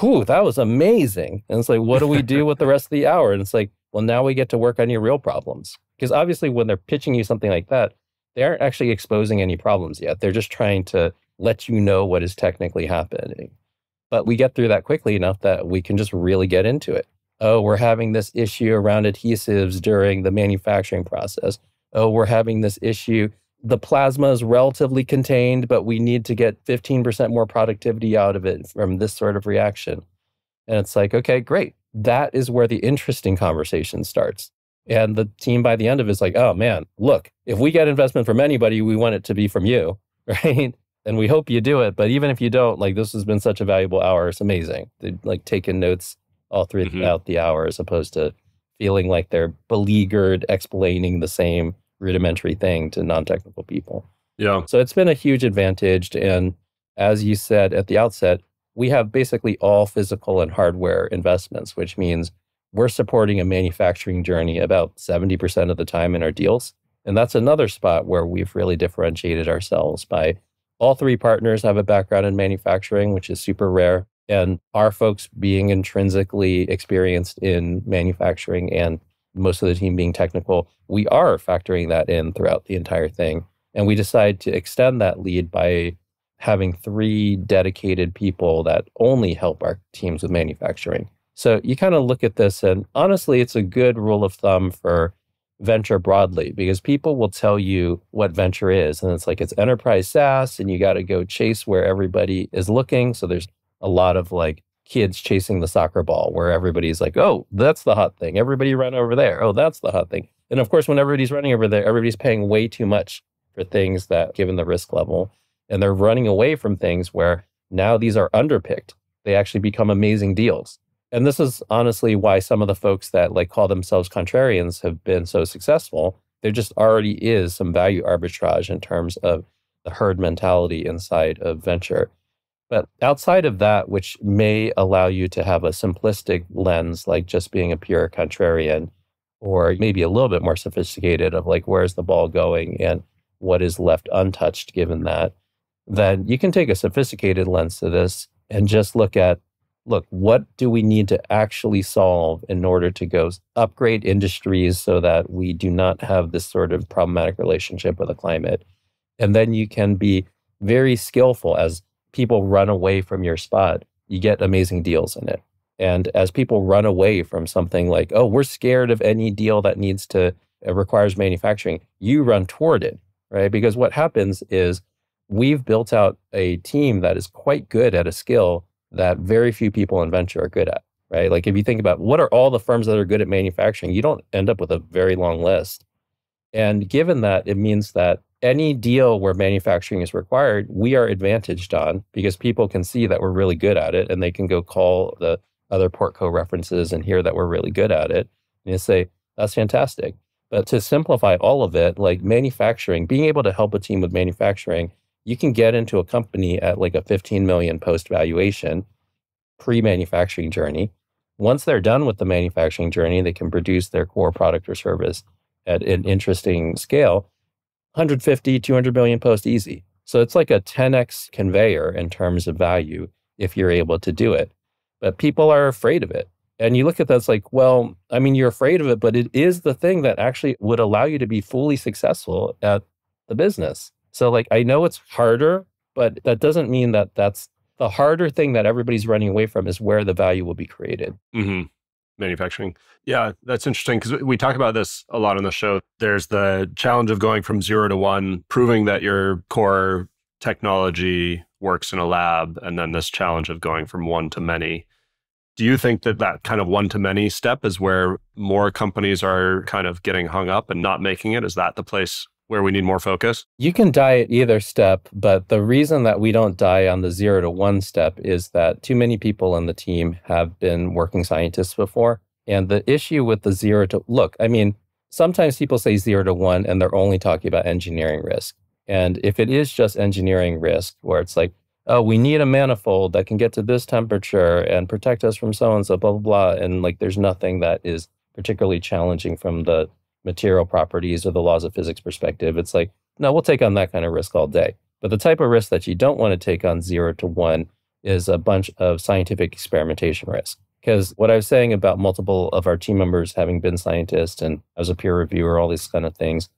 whew, that was amazing. And it's like, what do we do with the rest of the hour? And it's like, well, now we get to work on your real problems. Because obviously when they're pitching you something like that, they aren't actually exposing any problems yet. They're just trying to let you know what is technically happening. But we get through that quickly enough that we can just really get into it. Oh, we're having this issue around adhesives during the manufacturing process. Oh, we're having this issue. The plasma is relatively contained, but we need to get 15% more productivity out of it from this sort of reaction. And it's like, okay, great. That is where the interesting conversation starts. And the team by the end of it is like, oh man, look, if we get investment from anybody, we want it to be from you, right? And we hope you do it. But even if you don't, like, this has been such a valuable hour. It's amazing. They've like taken notes all throughout the hour, as opposed to feeling like they're beleaguered explaining the same rudimentary thing to non-technical people.
Yeah.
So it's been a huge advantage. And as you said at the outset, we have basically all physical and hardware investments, which means we're supporting a manufacturing journey about 70% of the time in our deals. And that's another spot where we've really differentiated ourselves by all 3 partners have a background in manufacturing, which is super rare. And our folks being intrinsically experienced in manufacturing and most of the team being technical, we are factoring that in throughout the entire thing. And we decide to extend that lead by having 3 dedicated people that only help our teams with manufacturing. So you kind of look at this, and honestly, it's a good rule of thumb for venture broadly, because people will tell you what venture is. And it's like, it's enterprise SaaS, and you got to go chase where everybody is looking. So there's a lot of like kids chasing the soccer ball where everybody's like, oh, that's the hot thing. Everybody run over there. Oh, that's the hot thing. And of course, when everybody's running over there, everybody's paying way too much for things that, given the risk level, and they're running away from things where now these are underpicked. They actually become amazing deals. And this is honestly why some of the folks that like call themselves contrarians have been so successful. There just already is some value arbitrage in terms of the herd mentality inside of venture. But outside of that, which may allow you to have a simplistic lens, like just being a pure contrarian, or maybe a little bit more sophisticated of like, where's the ball going and what is left untouched given that, then you can take a sophisticated lens to this and just look, what do we need to actually solve in order to go upgrade industries so that we do not have this sort of problematic relationship with the climate? And then you can be very skillful as people run away from your spot, you get amazing deals in it. And as people run away from something like, oh, we're scared of any deal that requires manufacturing, you run toward it, right? Because what happens is we've built out a team that is quite good at a skill that very few people in venture are good at, right? Like if you think about what are all the firms that are good at manufacturing, you don't end up with a very long list. And given that, it means that any deal where manufacturing is required, we are advantaged on because people can see that we're really good at it and they can go call the other Portco references and hear that we're really good at it. And you say, that's fantastic. But to simplify all of it, like manufacturing, being able to help a team with manufacturing, you can get into a company at like a 15 million post valuation pre-manufacturing journey. Once they're done with the manufacturing journey, they can produce their core product or service at an interesting scale. 150, 200 million post easy. So it's like a 10x conveyor in terms of value if you're able to do it. But people are afraid of it. And you look at that, it's like, well, I mean, you're afraid of it, but it is the thing that actually would allow you to be fully successful at the business. So like, I know it's harder, but that doesn't mean that that's the harder thing that everybody's running away from is where the value will be created.
Mm-hmm. Manufacturing. Yeah, that's interesting because we talk about this a lot on the show. There's the challenge of going from 0 to 1, proving that your core technology works in a lab, and then this challenge of going from 1 to many. Do you think that that kind of 1 to many step is where more companies are kind of getting hung up and not making it? Is that the place where we need more focus?
You can die at either step, but the reason that we don't die on the 0 to 1 step is that too many people on the team have been working scientists before. And the issue with the 0 to, look, I mean, sometimes people say 0 to 1 and they're only talking about engineering risk. And if it is just engineering risk, where it's like, oh, we need a manifold that can get to this temperature and protect us from so-and-so, blah, blah, blah. And like, there's nothing that is particularly challenging from the material properties or the laws of physics perspective. It's like, no, we'll take on that kind of risk all day. But the type of risk that you don't want to take on 0 to 1 is a bunch of scientific experimentation risk. Because what I was saying about multiple of our team members having been scientists and as a peer reviewer, all these kind of things,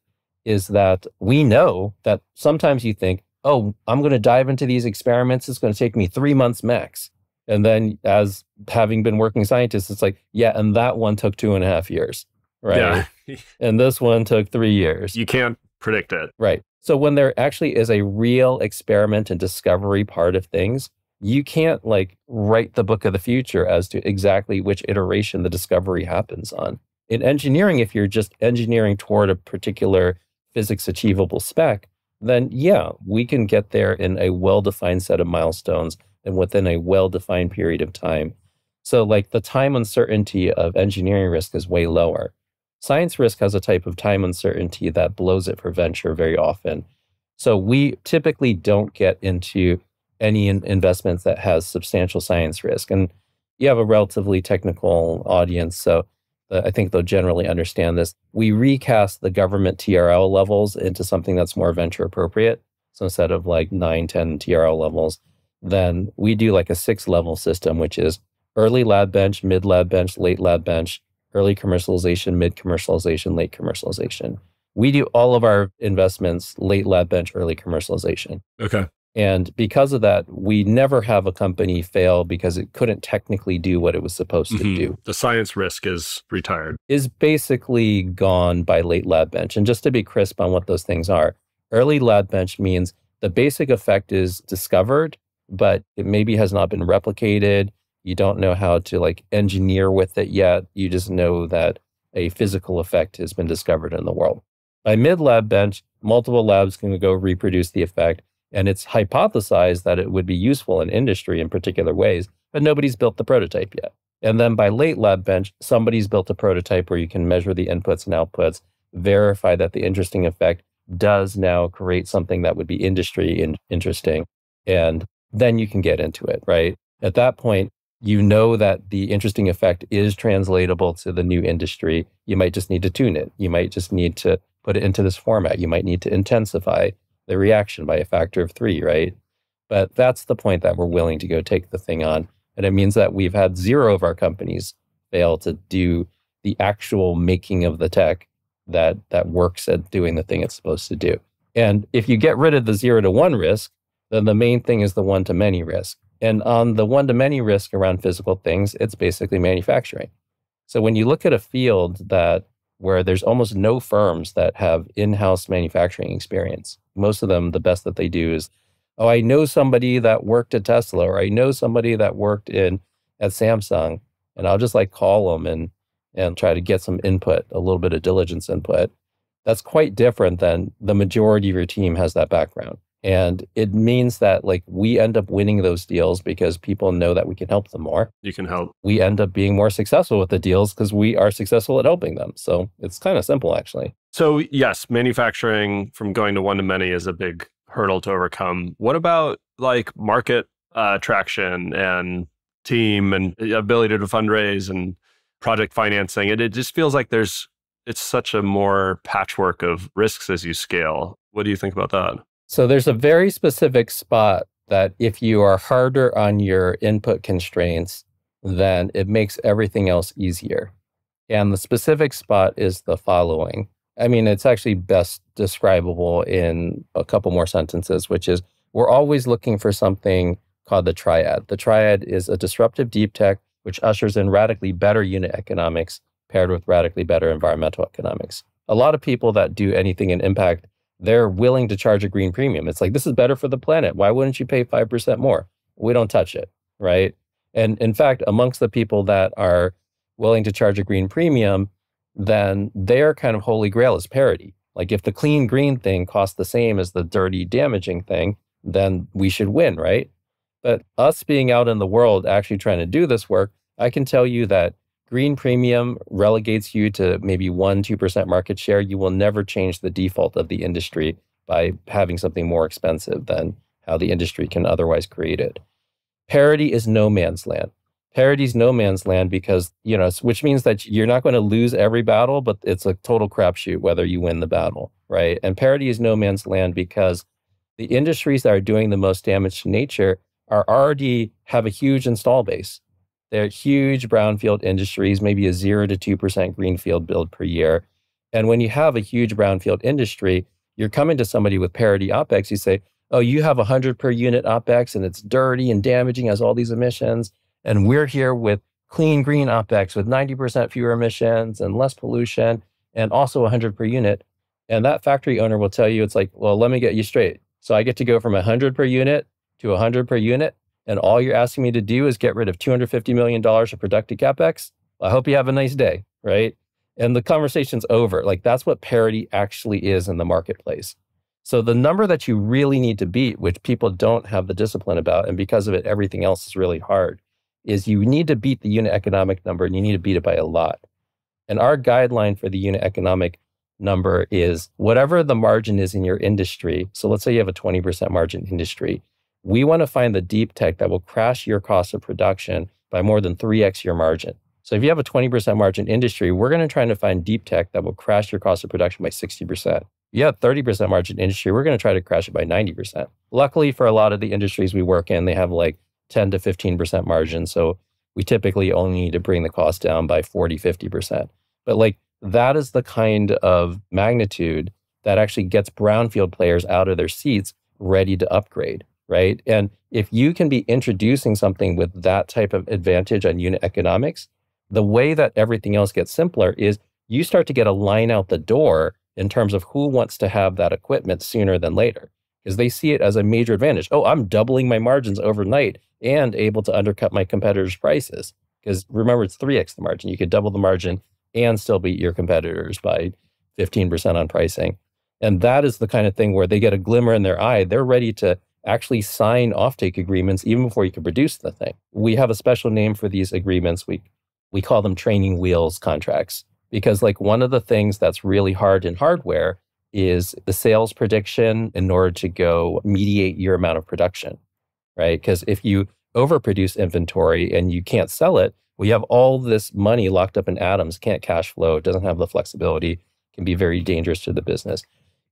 is that we know that sometimes you think, oh, I'm going to dive into these experiments. It's going to take me 3 months max. And then as having been working scientists, it's like, yeah, and that one took 2.5 years, right? Yeah. And this one took 3 years.
You can't predict it.
Right. So when there actually is a real experiment and discovery part of things, you can't like write the book of the future as to exactly which iteration the discovery happens on. In engineering, if you're just engineering toward a particular physics achievable spec, then yeah, we can get there in a well-defined set of milestones and within a well-defined period of time. So like the time uncertainty of engineering risk is way lower. Science risk has a type of time uncertainty that blows it for venture very often. So we typically don't get into any investments that has substantial science risk. And you have a relatively technical audience, so I think they'll generally understand this. We recast the government TRL levels into something that's more venture appropriate. So instead of like 9, 10 TRL levels, then we do like a 6-level system, which is early lab bench, mid lab bench, late lab bench, early commercialization, mid commercialization, late commercialization. We do all of our investments late lab bench, early commercialization.
Okay.
And because of that, we never have a company fail because it couldn't technically do what it was supposed to do.
The science risk is retired.
Is basically gone by late lab bench. And just to be crisp on what those things are, early lab bench means the basic effect is discovered, but it maybe has not been replicated. You don't know how to like engineer with it yet. You just know that a physical effect has been discovered in the world. By mid-lab bench, multiple labs can go reproduce the effect, and it's hypothesized that it would be useful in industry in particular ways, but nobody's built the prototype yet. And then by late lab bench, somebody's built a prototype where you can measure the inputs and outputs, verify that the interesting effect does now create something that would be industry interesting, and then you can get into it, right? At that point, you know that the interesting effect is translatable to the new industry. You might just need to tune it. You might just need to put it into this format. You might need to intensify the reaction by a factor of 3, right? But that's the point that we're willing to go take the thing on. And it means that we've had 0 of our companies fail to do the actual making of the tech that works at doing the thing it's supposed to do. And if you get rid of the 0 to 1 risk, then the main thing is the 1 to many risk. And on the 1 to many risk around physical things, it's basically manufacturing. So when you look at a field where there's almost no firms that have in-house manufacturing experience, most of them, the best that they do is, oh, I know somebody that worked at Tesla, or I know somebody that worked at Samsung, and I'll just like call them and try to get some input, a little bit of diligence input. That's quite different than the majority of your team has that background. And it means that like we end up winning those deals because people know that we can help them more.
You can help.
We end up being more successful with the deals because we are successful at helping them. So it's kind of simple, actually.
So yes, manufacturing from going to 1 to many is a big hurdle to overcome. What about like market traction and team and ability to fundraise and project financing? It just feels like it's such a more patchwork of risks as you scale. What do you think about that?
So there's a very specific spot that if you are harder on your input constraints, then it makes everything else easier. And the specific spot is the following. I mean, it's actually best describable in a couple more sentences, which is we're always looking for something called the triad. The triad is a disruptive deep tech, which ushers in radically better unit economics paired with radically better environmental economics. A lot of people that do anything in impact, they're willing to charge a green premium. It's like, this is better for the planet. Why wouldn't you pay 5% more? We don't touch it, right? And in fact, amongst the people that are willing to charge a green premium, then their kind of holy grail is parity. Like if the clean green thing costs the same as the dirty damaging thing, then we should win, right? But us being out in the world actually trying to do this work, I can tell you that green premium relegates you to maybe 1-2% market share. You will never change the default of the industry by having something more expensive than how the industry can otherwise create it. Parity is no man's land. Parity is no man's land because, which means that you're not going to lose every battle, but it's a total crapshoot whether you win the battle, right? And parity is no man's land because the industries that are doing the most damage to nature already have a huge install base. They're huge brownfield industries, maybe a 0 to 2% greenfield build per year. And when you have a huge brownfield industry, you're coming to somebody with parity OpEx. You say, oh, you have 100 per unit OpEx and it's dirty and damaging, has all these emissions. And we're here with clean green OpEx with 90% fewer emissions and less pollution and also 100 per unit. And that factory owner will tell you, it's like, well, let me get you straight. So I get to go from 100 per unit to 100 per unit. And all you're asking me to do is get rid of $250 million of productive CapEx. I hope you have a nice day, right? And the conversation's over. Like that's what parity actually is in the marketplace. So the number that you really need to beat, which people don't have the discipline about, and because of it, everything else is really hard, is you need to beat the unit economic number and you need to beat it by a lot. And our guideline for the unit economic number is whatever the margin is in your industry. So let's say you have a 20% margin industry. We want to find the deep tech that will crash your cost of production by more than 3x your margin. So if you have a 20% margin industry, we're going to try to find deep tech that will crash your cost of production by 60%. If you have 30% margin industry, we're going to try to crash it by 90%. Luckily for a lot of the industries we work in, they have like 10 to 15% margin. So we typically only need to bring the cost down by 40, 50%. But like that is the kind of magnitude that actually gets brownfield players out of their seats ready to upgrade. Right? And if you can be introducing something with that type of advantage on unit economics, the way that everything else gets simpler is you start to get a line out the door in terms of who wants to have that equipment sooner than later. because they see it as a major advantage. Oh, I'm doubling my margins overnight and able to undercut my competitors' prices. Because remember, it's 3x the margin. You could double the margin and still beat your competitors by 15% on pricing. And that is the kind of thing where they get a glimmer in their eye. They're ready to actually sign offtake agreements even before you can produce the thing. We have a special name for these agreements. We call them training wheels contracts, because like one of the things that's really hard in hardware is the sales prediction in order to go mediate your amount of production, right? Because if you overproduce inventory and you can't sell it, well, you have all this money locked up in atoms, can't cash flow, doesn't have the flexibility, can be very dangerous to the business.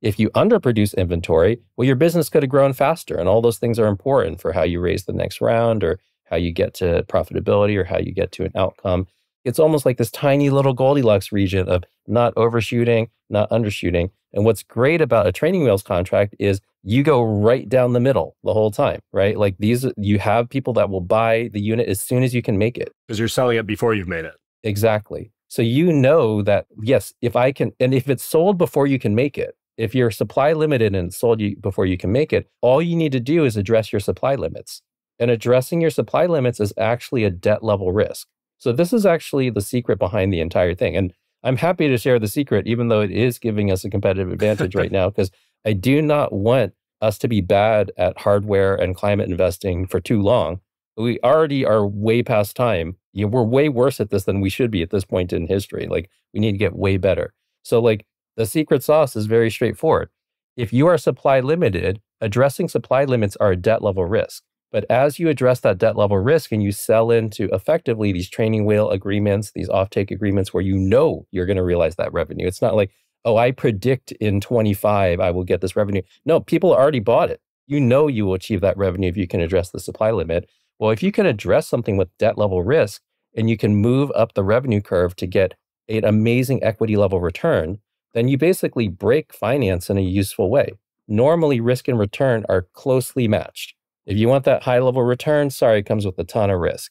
If you underproduce inventory, well, your business could have grown faster. And all those things are important for how you raise the next round or how you get to profitability or how you get to an outcome. It's almost like this tiny little Goldilocks region of not overshooting, not undershooting. And what's great about a training wheels contract is you go right down the middle the whole time, right? Like you have people that will buy the unit as soon as you can make it.
Because you're selling it before you've made it.
Exactly. So you know that, yes, if it's sold before you can make it, if you're supply limited and it's sold before you can make it, all you need to do is address your supply limits. And addressing your supply limits is actually a debt level risk. So this is actually the secret behind the entire thing. And I'm happy to share the secret, even though it is giving us a competitive advantage right now, because I do not want us to be bad at hardware and climate investing for too long. We already are way past time. We're way worse at this than we should be at this point in history. Like, we need to get way better. So like the secret sauce is very straightforward. If you are supply limited, addressing supply limits are a debt level risk. But as you address that debt level risk and you sell into effectively these training wheel agreements, these offtake agreements where you know you're going to realize that revenue. It's not like, oh, I predict in 25 I will get this revenue. No, people already bought it. You know you will achieve that revenue if you can address the supply limit. Well, if you can address something with debt level risk and you can move up the revenue curve to get an amazing equity level return, then you basically break finance in a useful way. Normally, risk and return are closely matched. If you want that high level return, sorry, it comes with a ton of risk.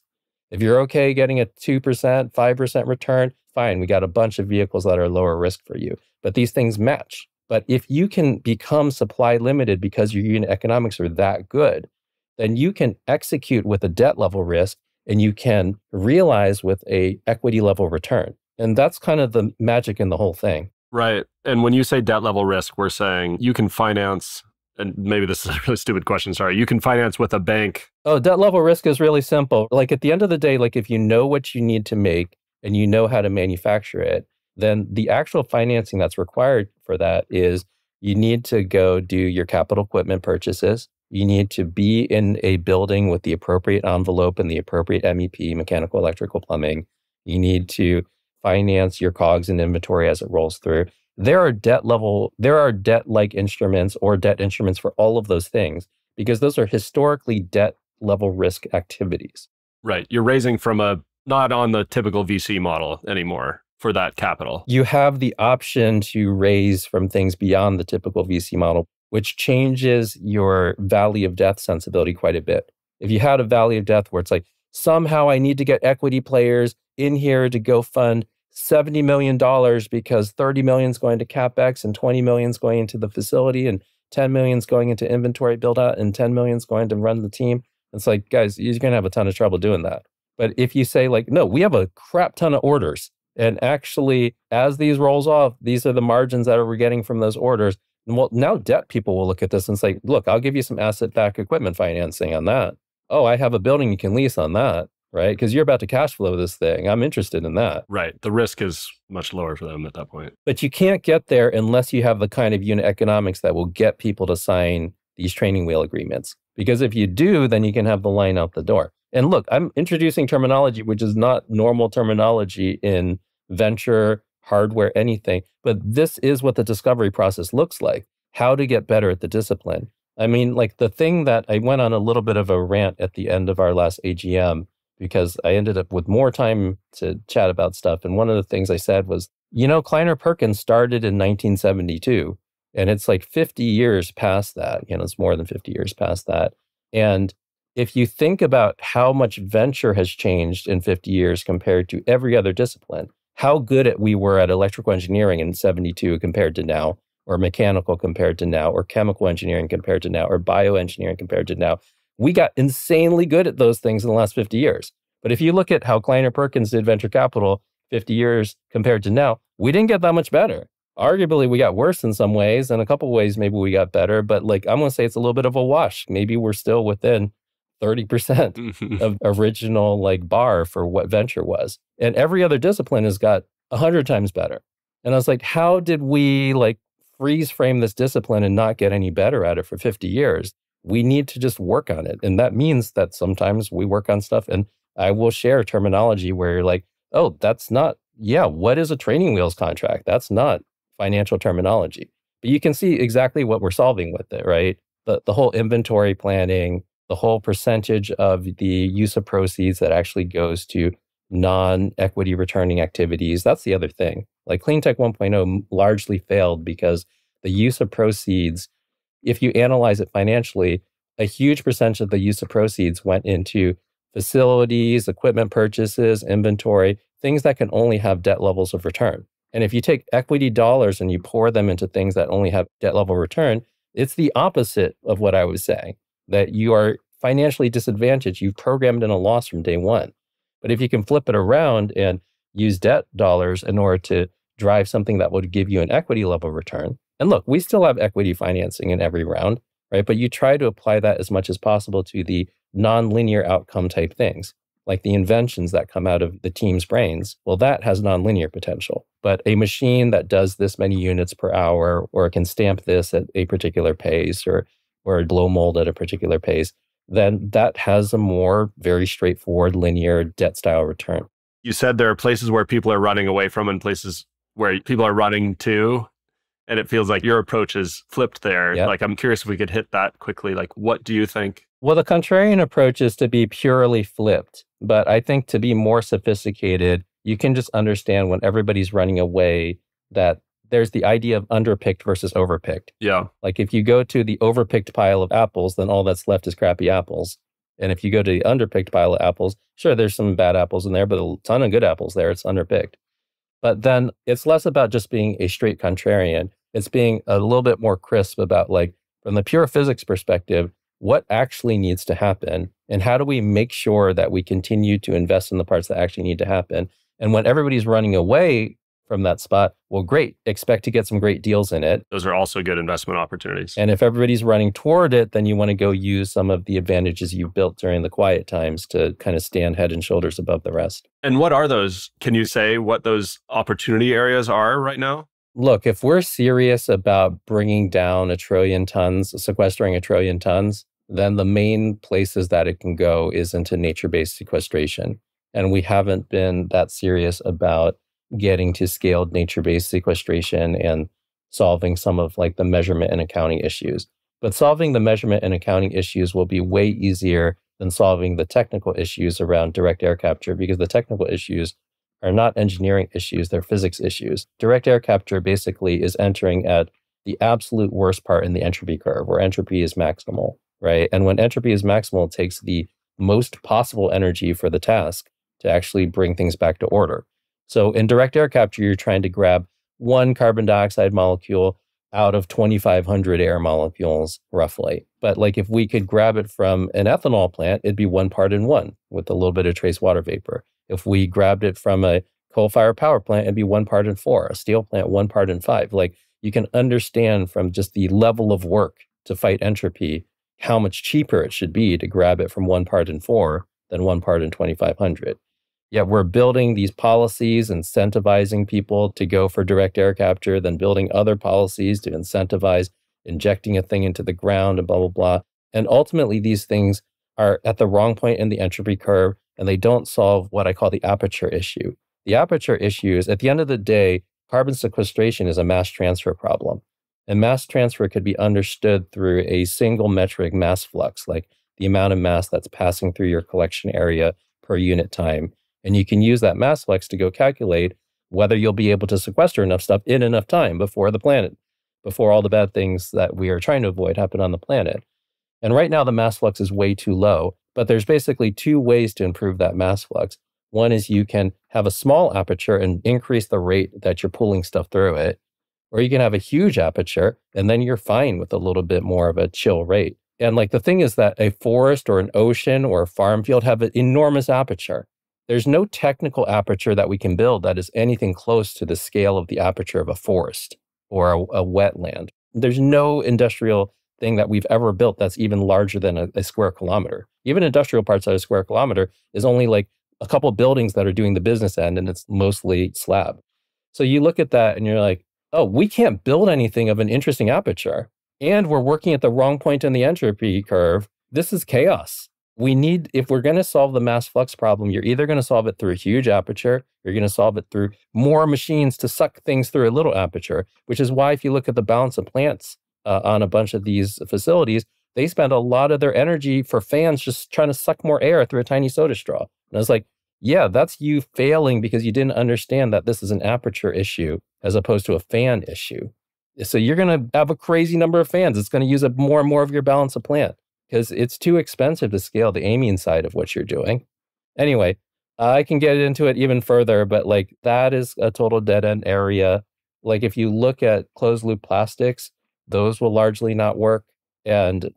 If you're okay getting a 2%, 5% return, fine, we got a bunch of vehicles that are lower risk for you. But these things match. But if you can become supply limited because your unit economics are that good, then you can execute with a debt level risk and you can realize with a equity level return. And that's kind of the magic in the whole thing.
Right. And when you say debt level risk, we're saying you can finance, and maybe this is a really stupid question, sorry, you can finance with a bank.
Oh, debt level risk is really simple. Like at the end of the day, like if you know what you need to make and you know how to manufacture it, then the actual financing that's required for that is you need to go do your capital equipment purchases. You need to be in a building with the appropriate envelope and the appropriate MEP, mechanical, electrical, plumbing. You need to finance your COGS and inventory as it rolls through. There are debt-like instruments or debt instruments for all of those things, because those are historically debt level risk activities.
Right. You're raising from not on the typical VC model anymore for that capital.
You have the option to raise from things beyond the typical VC model, which changes your valley of death sensibility quite a bit. If you had a valley of death where it's like, somehow I need to get equity players in here to go fund $70 million because 30 million is going to CapEx and 20 million is going into the facility and 10 million is going into inventory build out and 10 million is going to run the team. It's like, guys, you're going to have a ton of trouble doing that. But if you say like, no, we have a crap ton of orders. And actually, as these rolls off, these are the margins that we're getting from those orders. And well, now debt people will look at this and say, look, I'll give you some asset-backed equipment financing on that. Oh, I have a building you can lease on that, right? Because you're about to cash flow this thing. I'm interested in that.
Right. The risk is much lower for them at that point.
But you can't get there unless you have the kind of unit economics that will get people to sign these training wheel agreements. Because if you do, then you can have the line out the door. And look, I'm introducing terminology which is not normal terminology in venture, hardware, anything. But this is what the discovery process looks like, how to get better at the discipline. I mean, like the thing that I went on a little bit of a rant at the end of our last AGM, because I ended up with more time to chat about stuff. And one of the things I said was, Kleiner Perkins started in 1972, and it's like 50 years past that. It's more than 50 years past that. And if you think about how much venture has changed in 50 years compared to every other discipline, how good we were at electrical engineering in 72 compared to now, or mechanical compared to now, or chemical engineering compared to now, or bioengineering compared to now. We got insanely good at those things in the last 50 years. But if you look at how Kleiner Perkins did venture capital 50 years compared to now, we didn't get that much better. Arguably, we got worse in some ways. In a couple of ways, maybe we got better. But like, I'm going to say it's a little bit of a wash. Maybe we're still within 30% of original like bar for what venture was. And every other discipline has got 100 times better. And I was like, how did we like freeze frame this discipline and not get any better at it for 50 years? We need to just work on it. And that means that sometimes we work on stuff, and I will share terminology where you're like, oh, that's not, what is a training wheels contract? That's not financial terminology. But you can see exactly what we're solving with it, right? The whole inventory planning, the whole percentage of the use of proceeds that actually goes to non-equity returning activities. That's the other thing. Like Clean Tech 1.0 largely failed because the use of proceeds, if you analyze it financially, a huge percentage of the use of proceeds went into facilities, equipment purchases, inventory, things that can only have debt levels of return. And if you take equity dollars and you pour them into things that only have debt level return, it's the opposite of what I was saying, that you are financially disadvantaged. You've programmed in a loss from day one. But if you can flip it around and use debt dollars in order to drive something that would give you an equity level return, and look, we still have equity financing in every round, right? But you try to apply that as much as possible to the nonlinear outcome type things, like the inventions that come out of the team's brains. Well, that has nonlinear potential. But a machine that does this many units per hour, or can stamp this at a particular pace, or blow mold at a particular pace, then that has a more very straightforward linear debt style return.
You said there are places where people are running away from and places where people are running to. And it feels like your approach is flipped there.
Yep.
Like, I'm curious if we could hit that quickly. Like, what do you think?
Well, the contrarian approach is to be purely flipped. But I think to be more sophisticated, you can just understand when everybody's running away that there's the idea of underpicked versus overpicked.
Yeah.
Like if you go to the overpicked pile of apples, then all that's left is crappy apples. And if you go to the underpicked pile of apples, sure, there's some bad apples in there, but a ton of good apples there. It's underpicked. But then it's less about just being a straight contrarian. It's being a little bit more crisp about, like, from the pure physics perspective, what actually needs to happen and how do we make sure that we continue to invest in the parts that actually need to happen. And when everybody's running away from that spot, well, great, expect to get some great deals in it.
Those are also good investment opportunities.
And if everybody's running toward it, then you want to go use some of the advantages you've built during the quiet times to kind of stand head and shoulders above the rest.
And what are those? Can you say what those opportunity areas are right now?
Look, if we're serious about bringing down 1 trillion tons, sequestering 1 trillion tons, then the main places that it can go is into nature-based sequestration. And we haven't been that serious about getting to scaled nature-based sequestration and solving some of like the measurement and accounting issues. But solving the measurement and accounting issues will be way easier than solving the technical issues around direct air capture, because the technical issues are not engineering issues, they're physics issues. Direct air capture basically is entering at the absolute worst part in the entropy curve, where entropy is maximal, right? And when entropy is maximal, it takes the most possible energy for the task to actually bring things back to order. So in direct air capture, you're trying to grab one carbon dioxide molecule out of 2,500 air molecules, roughly. But like if we could grab it from an ethanol plant, it'd be 1 part in 1 with a little bit of trace water vapor. If we grabbed it from a coal-fired power plant, it'd be 1 part in 4. A steel plant, 1 part in 5. Like you can understand from just the level of work to fight entropy, how much cheaper it should be to grab it from 1 part in 4 than 1 part in 2,500. Yet we're building these policies, incentivizing people to go for direct air capture, then building other policies to incentivize injecting a thing into the ground and blah, blah, blah. And ultimately, these things are at the wrong point in the entropy curve, and they don't solve what I call the aperture issue. The aperture issue is, at the end of the day, carbon sequestration is a mass transfer problem. And mass transfer could be understood through a single metric mass flux, like the amount of mass that's passing through your collection area per unit time. And you can use that mass flux to go calculate whether you'll be able to sequester enough stuff in enough time before all the bad things that we are trying to avoid happen on the planet. And right now, the mass flux is way too low, but there's basically 2 ways to improve that mass flux. One is you can have a small aperture and increase the rate that you're pulling stuff through it. Or you can have a huge aperture, and then you're fine with a little bit more of a chill rate. And like the thing is that a forest or an ocean or a farm field have an enormous aperture. There's no technical aperture that we can build that is anything close to the scale of the aperture of a forest or a wetland. There's no industrial thing that we've ever built that's even larger than a square kilometer. Even industrial parts at a square kilometer is only like a couple of buildings that are doing the business end, and it's mostly slab. So you look at that and you're like, oh, we can't build anything of an interesting aperture. And we're working at the wrong point in the entropy curve. This is chaos. We need, if we're going to solve the mass flux problem, you're either going to solve it through a huge aperture, or you're going to solve it through more machines to suck things through a little aperture, which is why if you look at the balance of plants on a bunch of these facilities, they spend a lot of their energy for fans just trying to suck more air through a tiny soda straw. And I was like, yeah, that's you failing because you didn't understand that this is an aperture issue as opposed to a fan issue. So you're going to have a crazy number of fans. It's going to use up more and more of your balance of plant because it's too expensive to scale the amine side of what you're doing. Anyway, I can get into it even further, but like that is a total dead end area. Like if you look at closed loop plastics, those will largely not work. And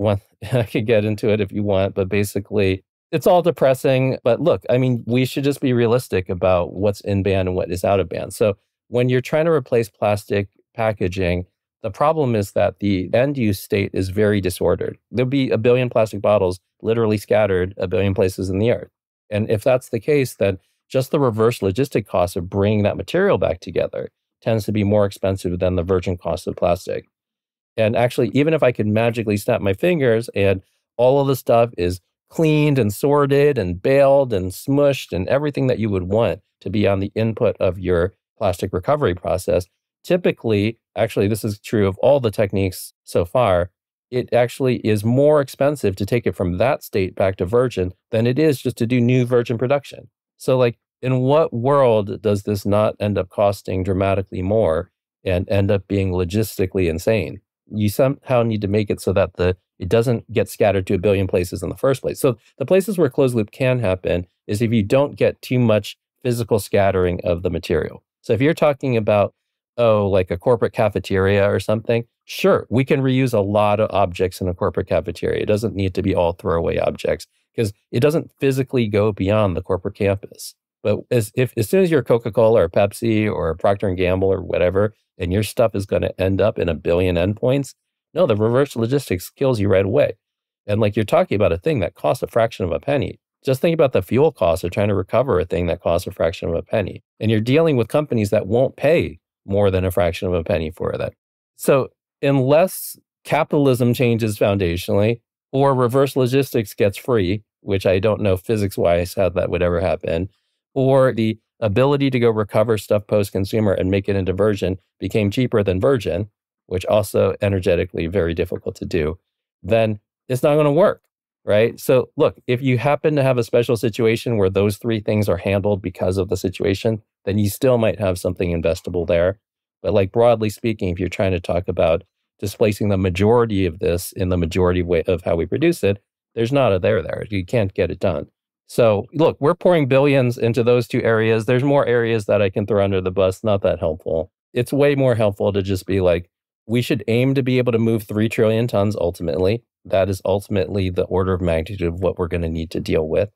I could get into it if you want, but basically it's all depressing. But look, I mean, we should just be realistic about what's in band and what is out of band. So when you're trying to replace plastic packaging, the problem is that the end use state is very disordered. There'll be a billion plastic bottles literally scattered a billion places in the earth. And if that's the case, then just the reverse logistic cost of bringing that material back together tends to be more expensive than the virgin cost of plastic. And actually, even if I could magically snap my fingers and all of the stuff is cleaned and sorted and baled and smushed and everything that you would want to be on the input of your plastic recovery process, typically, actually, this is true of all the techniques so far, it actually is more expensive to take it from that state back to virgin than it is just to do new virgin production. So like, in what world does this not end up costing dramatically more and end up being logistically insane? You somehow need to make it so that it doesn't get scattered to a billion places in the first place. So the places where closed loop can happen is if you don't get too much physical scattering of the material. So if you're talking about, like a corporate cafeteria or something, sure, we can reuse a lot of objects in a corporate cafeteria. It doesn't need to be all throwaway objects because it doesn't physically go beyond the corporate campus. But as soon as you're Coca-Cola or Pepsi or Procter & Gamble or whatever, and your stuff is going to end up in a billion endpoints, no, the reverse logistics kills you right away. And like you're talking about a thing that costs a fraction of a penny. Just think about the fuel costs of trying to recover a thing that costs a fraction of a penny. And you're dealing with companies that won't pay more than a fraction of a penny for that. So unless capitalism changes foundationally or reverse logistics gets free, which I don't know physics-wise how that would ever happen, or the ability to go recover stuff post-consumer and make it into virgin became cheaper than virgin, which also energetically very difficult to do, then it's not going to work, right? So look, if you happen to have a special situation where those three things are handled because of the situation, then you still might have something investable there. But like broadly speaking, if you're trying to talk about displacing the majority of this in the majority way of how we produce it, there's not a there. You can't get it done. So look, we're pouring billions into those two areas. There's more areas that I can throw under the bus. Not that helpful. It's way more helpful to just be like, we should aim to be able to move 3 trillion tons ultimately. That is ultimately the order of magnitude of what we're going to need to deal with.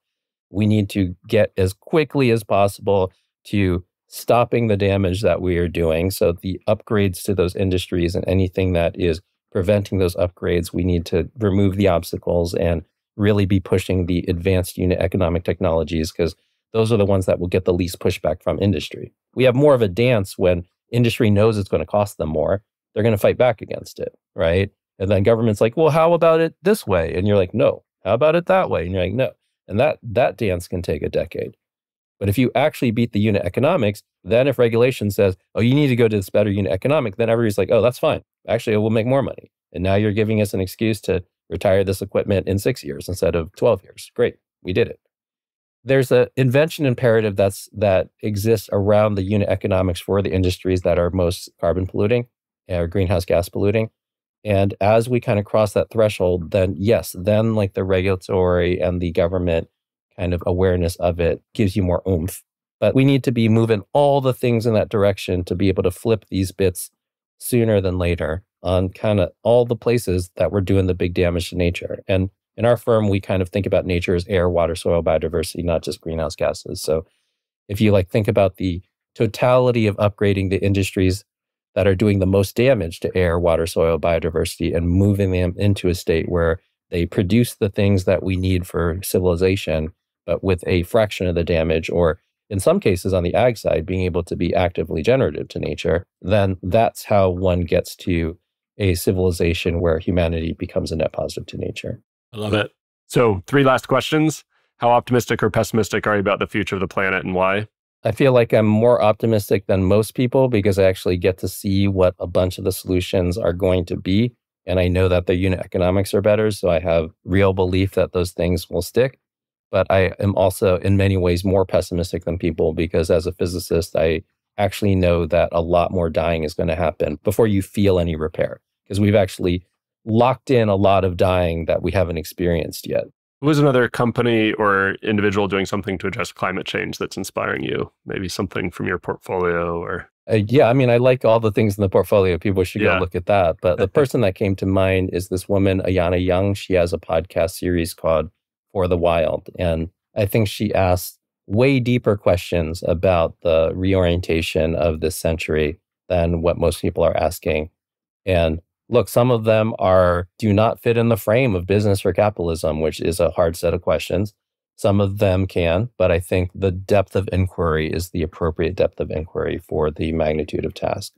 We need to get as quickly as possible to stopping the damage that we are doing. So the upgrades to those industries and anything that is preventing those upgrades, we need to remove the obstacles and really be pushing the advanced unit economic technologies because those are the ones that will get the least pushback from industry. We have more of a dance when industry knows it's going to cost them more. They're going to fight back against it, right? And then government's like, well, how about it this way? And you're like, no. How about it that way? And you're like, no. And that dance can take a decade. But if you actually beat the unit economics, then if regulation says, oh, you need to go to this better unit economic, then everybody's like, oh, that's fine. Actually, it will make more money. And now you're giving us an excuse to retire this equipment in 6 years instead of 12 years. Great, we did it. There's an invention imperative that exists around the unit economics for the industries that are most carbon polluting or greenhouse gas polluting. And as we kind of cross that threshold, then yes, then like the regulatory and the government kind of awareness of it gives you more oomph. But we need to be moving all the things in that direction to be able to flip these bits sooner than later on kind of all the places that we're doing the big damage to nature. And in our firm, we kind of think about nature as air, water, soil, biodiversity, not just greenhouse gases. So if you think about the totality of upgrading the industries that are doing the most damage to air, water, soil, biodiversity, and moving them into a state where they produce the things that we need for civilization, but with a fraction of the damage, or in some cases on the ag side, being able to be actively generative to nature, then that's how one gets to a civilization where humanity becomes a net positive to nature.
I love it. So 3 last questions. How optimistic or pessimistic are you about the future of the planet and why?
I feel like I'm more optimistic than most people because I actually get to see what a bunch of the solutions are going to be. And I know that the unit economics are better. So I have real belief that those things will stick. But I am also in many ways more pessimistic than people because as a physicist, I actually know that a lot more dying is going to happen before you feel any repair because we've actually locked in a lot of dying that we haven't experienced yet.
Who is another company or individual doing something to address climate change that's inspiring you? Maybe something from your portfolio or...
Yeah, I mean, I like all the things in the portfolio. People should go look at that. But the person that came to mind is this woman, Ayana Young. She has a podcast series called For the Wild. And I think she asks way deeper questions about the reorientation of this century than what most people are asking. And look, some of them do not fit in the frame of business or capitalism, which is a hard set of questions. Some of them can, but I think the depth of inquiry is the appropriate depth of inquiry for the magnitude of task.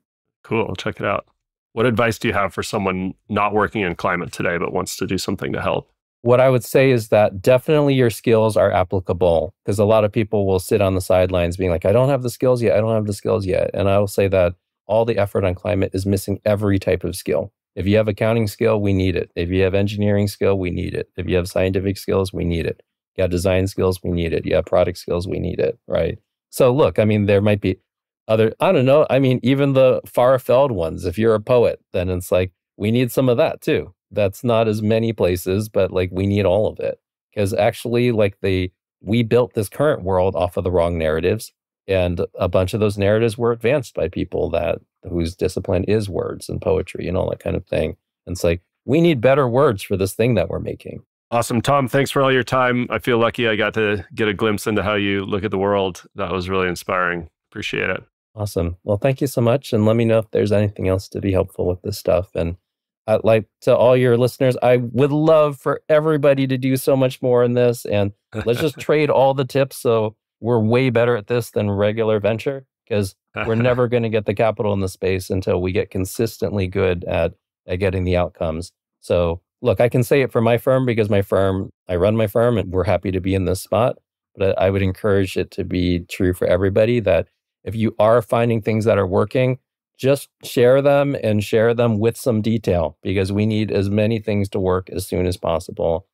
Cool. I'll check it out. What advice do you have for someone not working in climate today, but wants to do something to help?
What I would say is that definitely your skills are applicable because a lot of people will sit on the sidelines being like, I don't have the skills yet. I don't have the skills yet. And I will say that all the effort on climate is missing every type of skill. If you have accounting skill, we need it. If you have engineering skill, we need it. If you have scientific skills, we need it. You have design skills, we need it. You have product skills, we need it, right? So look, I mean, there might be other, I don't know. I mean, even the far-afield ones, if you're a poet, then it's like, we need some of that too. That's not as many places, but we need all of it. Because actually, we built this current world off of the wrong narratives. And a bunch of those narratives were advanced by people whose discipline is words and poetry and all that kind of thing. And it's like, we need better words for this thing that we're making.
Awesome. Tom, thanks for all your time. I feel lucky I got to get a glimpse into how you look at the world. That was really inspiring. Appreciate it.
Awesome. Well, thank you so much. And let me know if there's anything else to be helpful with this stuff. And I'd like to all your listeners, I would love for everybody to do so much more in this. And let's just trade all the tips. So we're way better at this than regular venture because we're never going to get the capital in the space until we get consistently good at getting the outcomes. So look, I can say it for my firm because I run my firm and we're happy to be in this spot. But I would encourage it to be true for everybody that if you are finding things that are working, just share them and share them with some detail because we need as many things to work as soon as possible.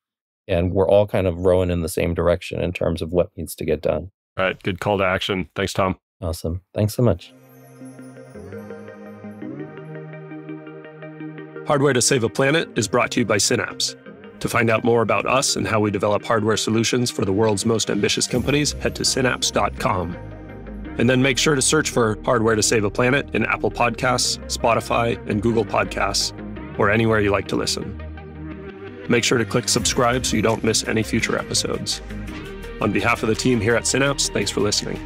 And we're all kind of rowing in the same direction in terms of what needs to get done.
All right. Good call to action. Thanks, Tom.
Awesome. Thanks so much.
Hardware to Save a Planet is brought to you by Synapse. To find out more about us and how we develop hardware solutions for the world's most ambitious companies, head to synapse.com. And then make sure to search for Hardware to Save a Planet in Apple Podcasts, Spotify, and Google Podcasts, or anywhere you like to listen. Make sure to click subscribe so you don't miss any future episodes. On behalf of the team here at Synapse, thanks for listening.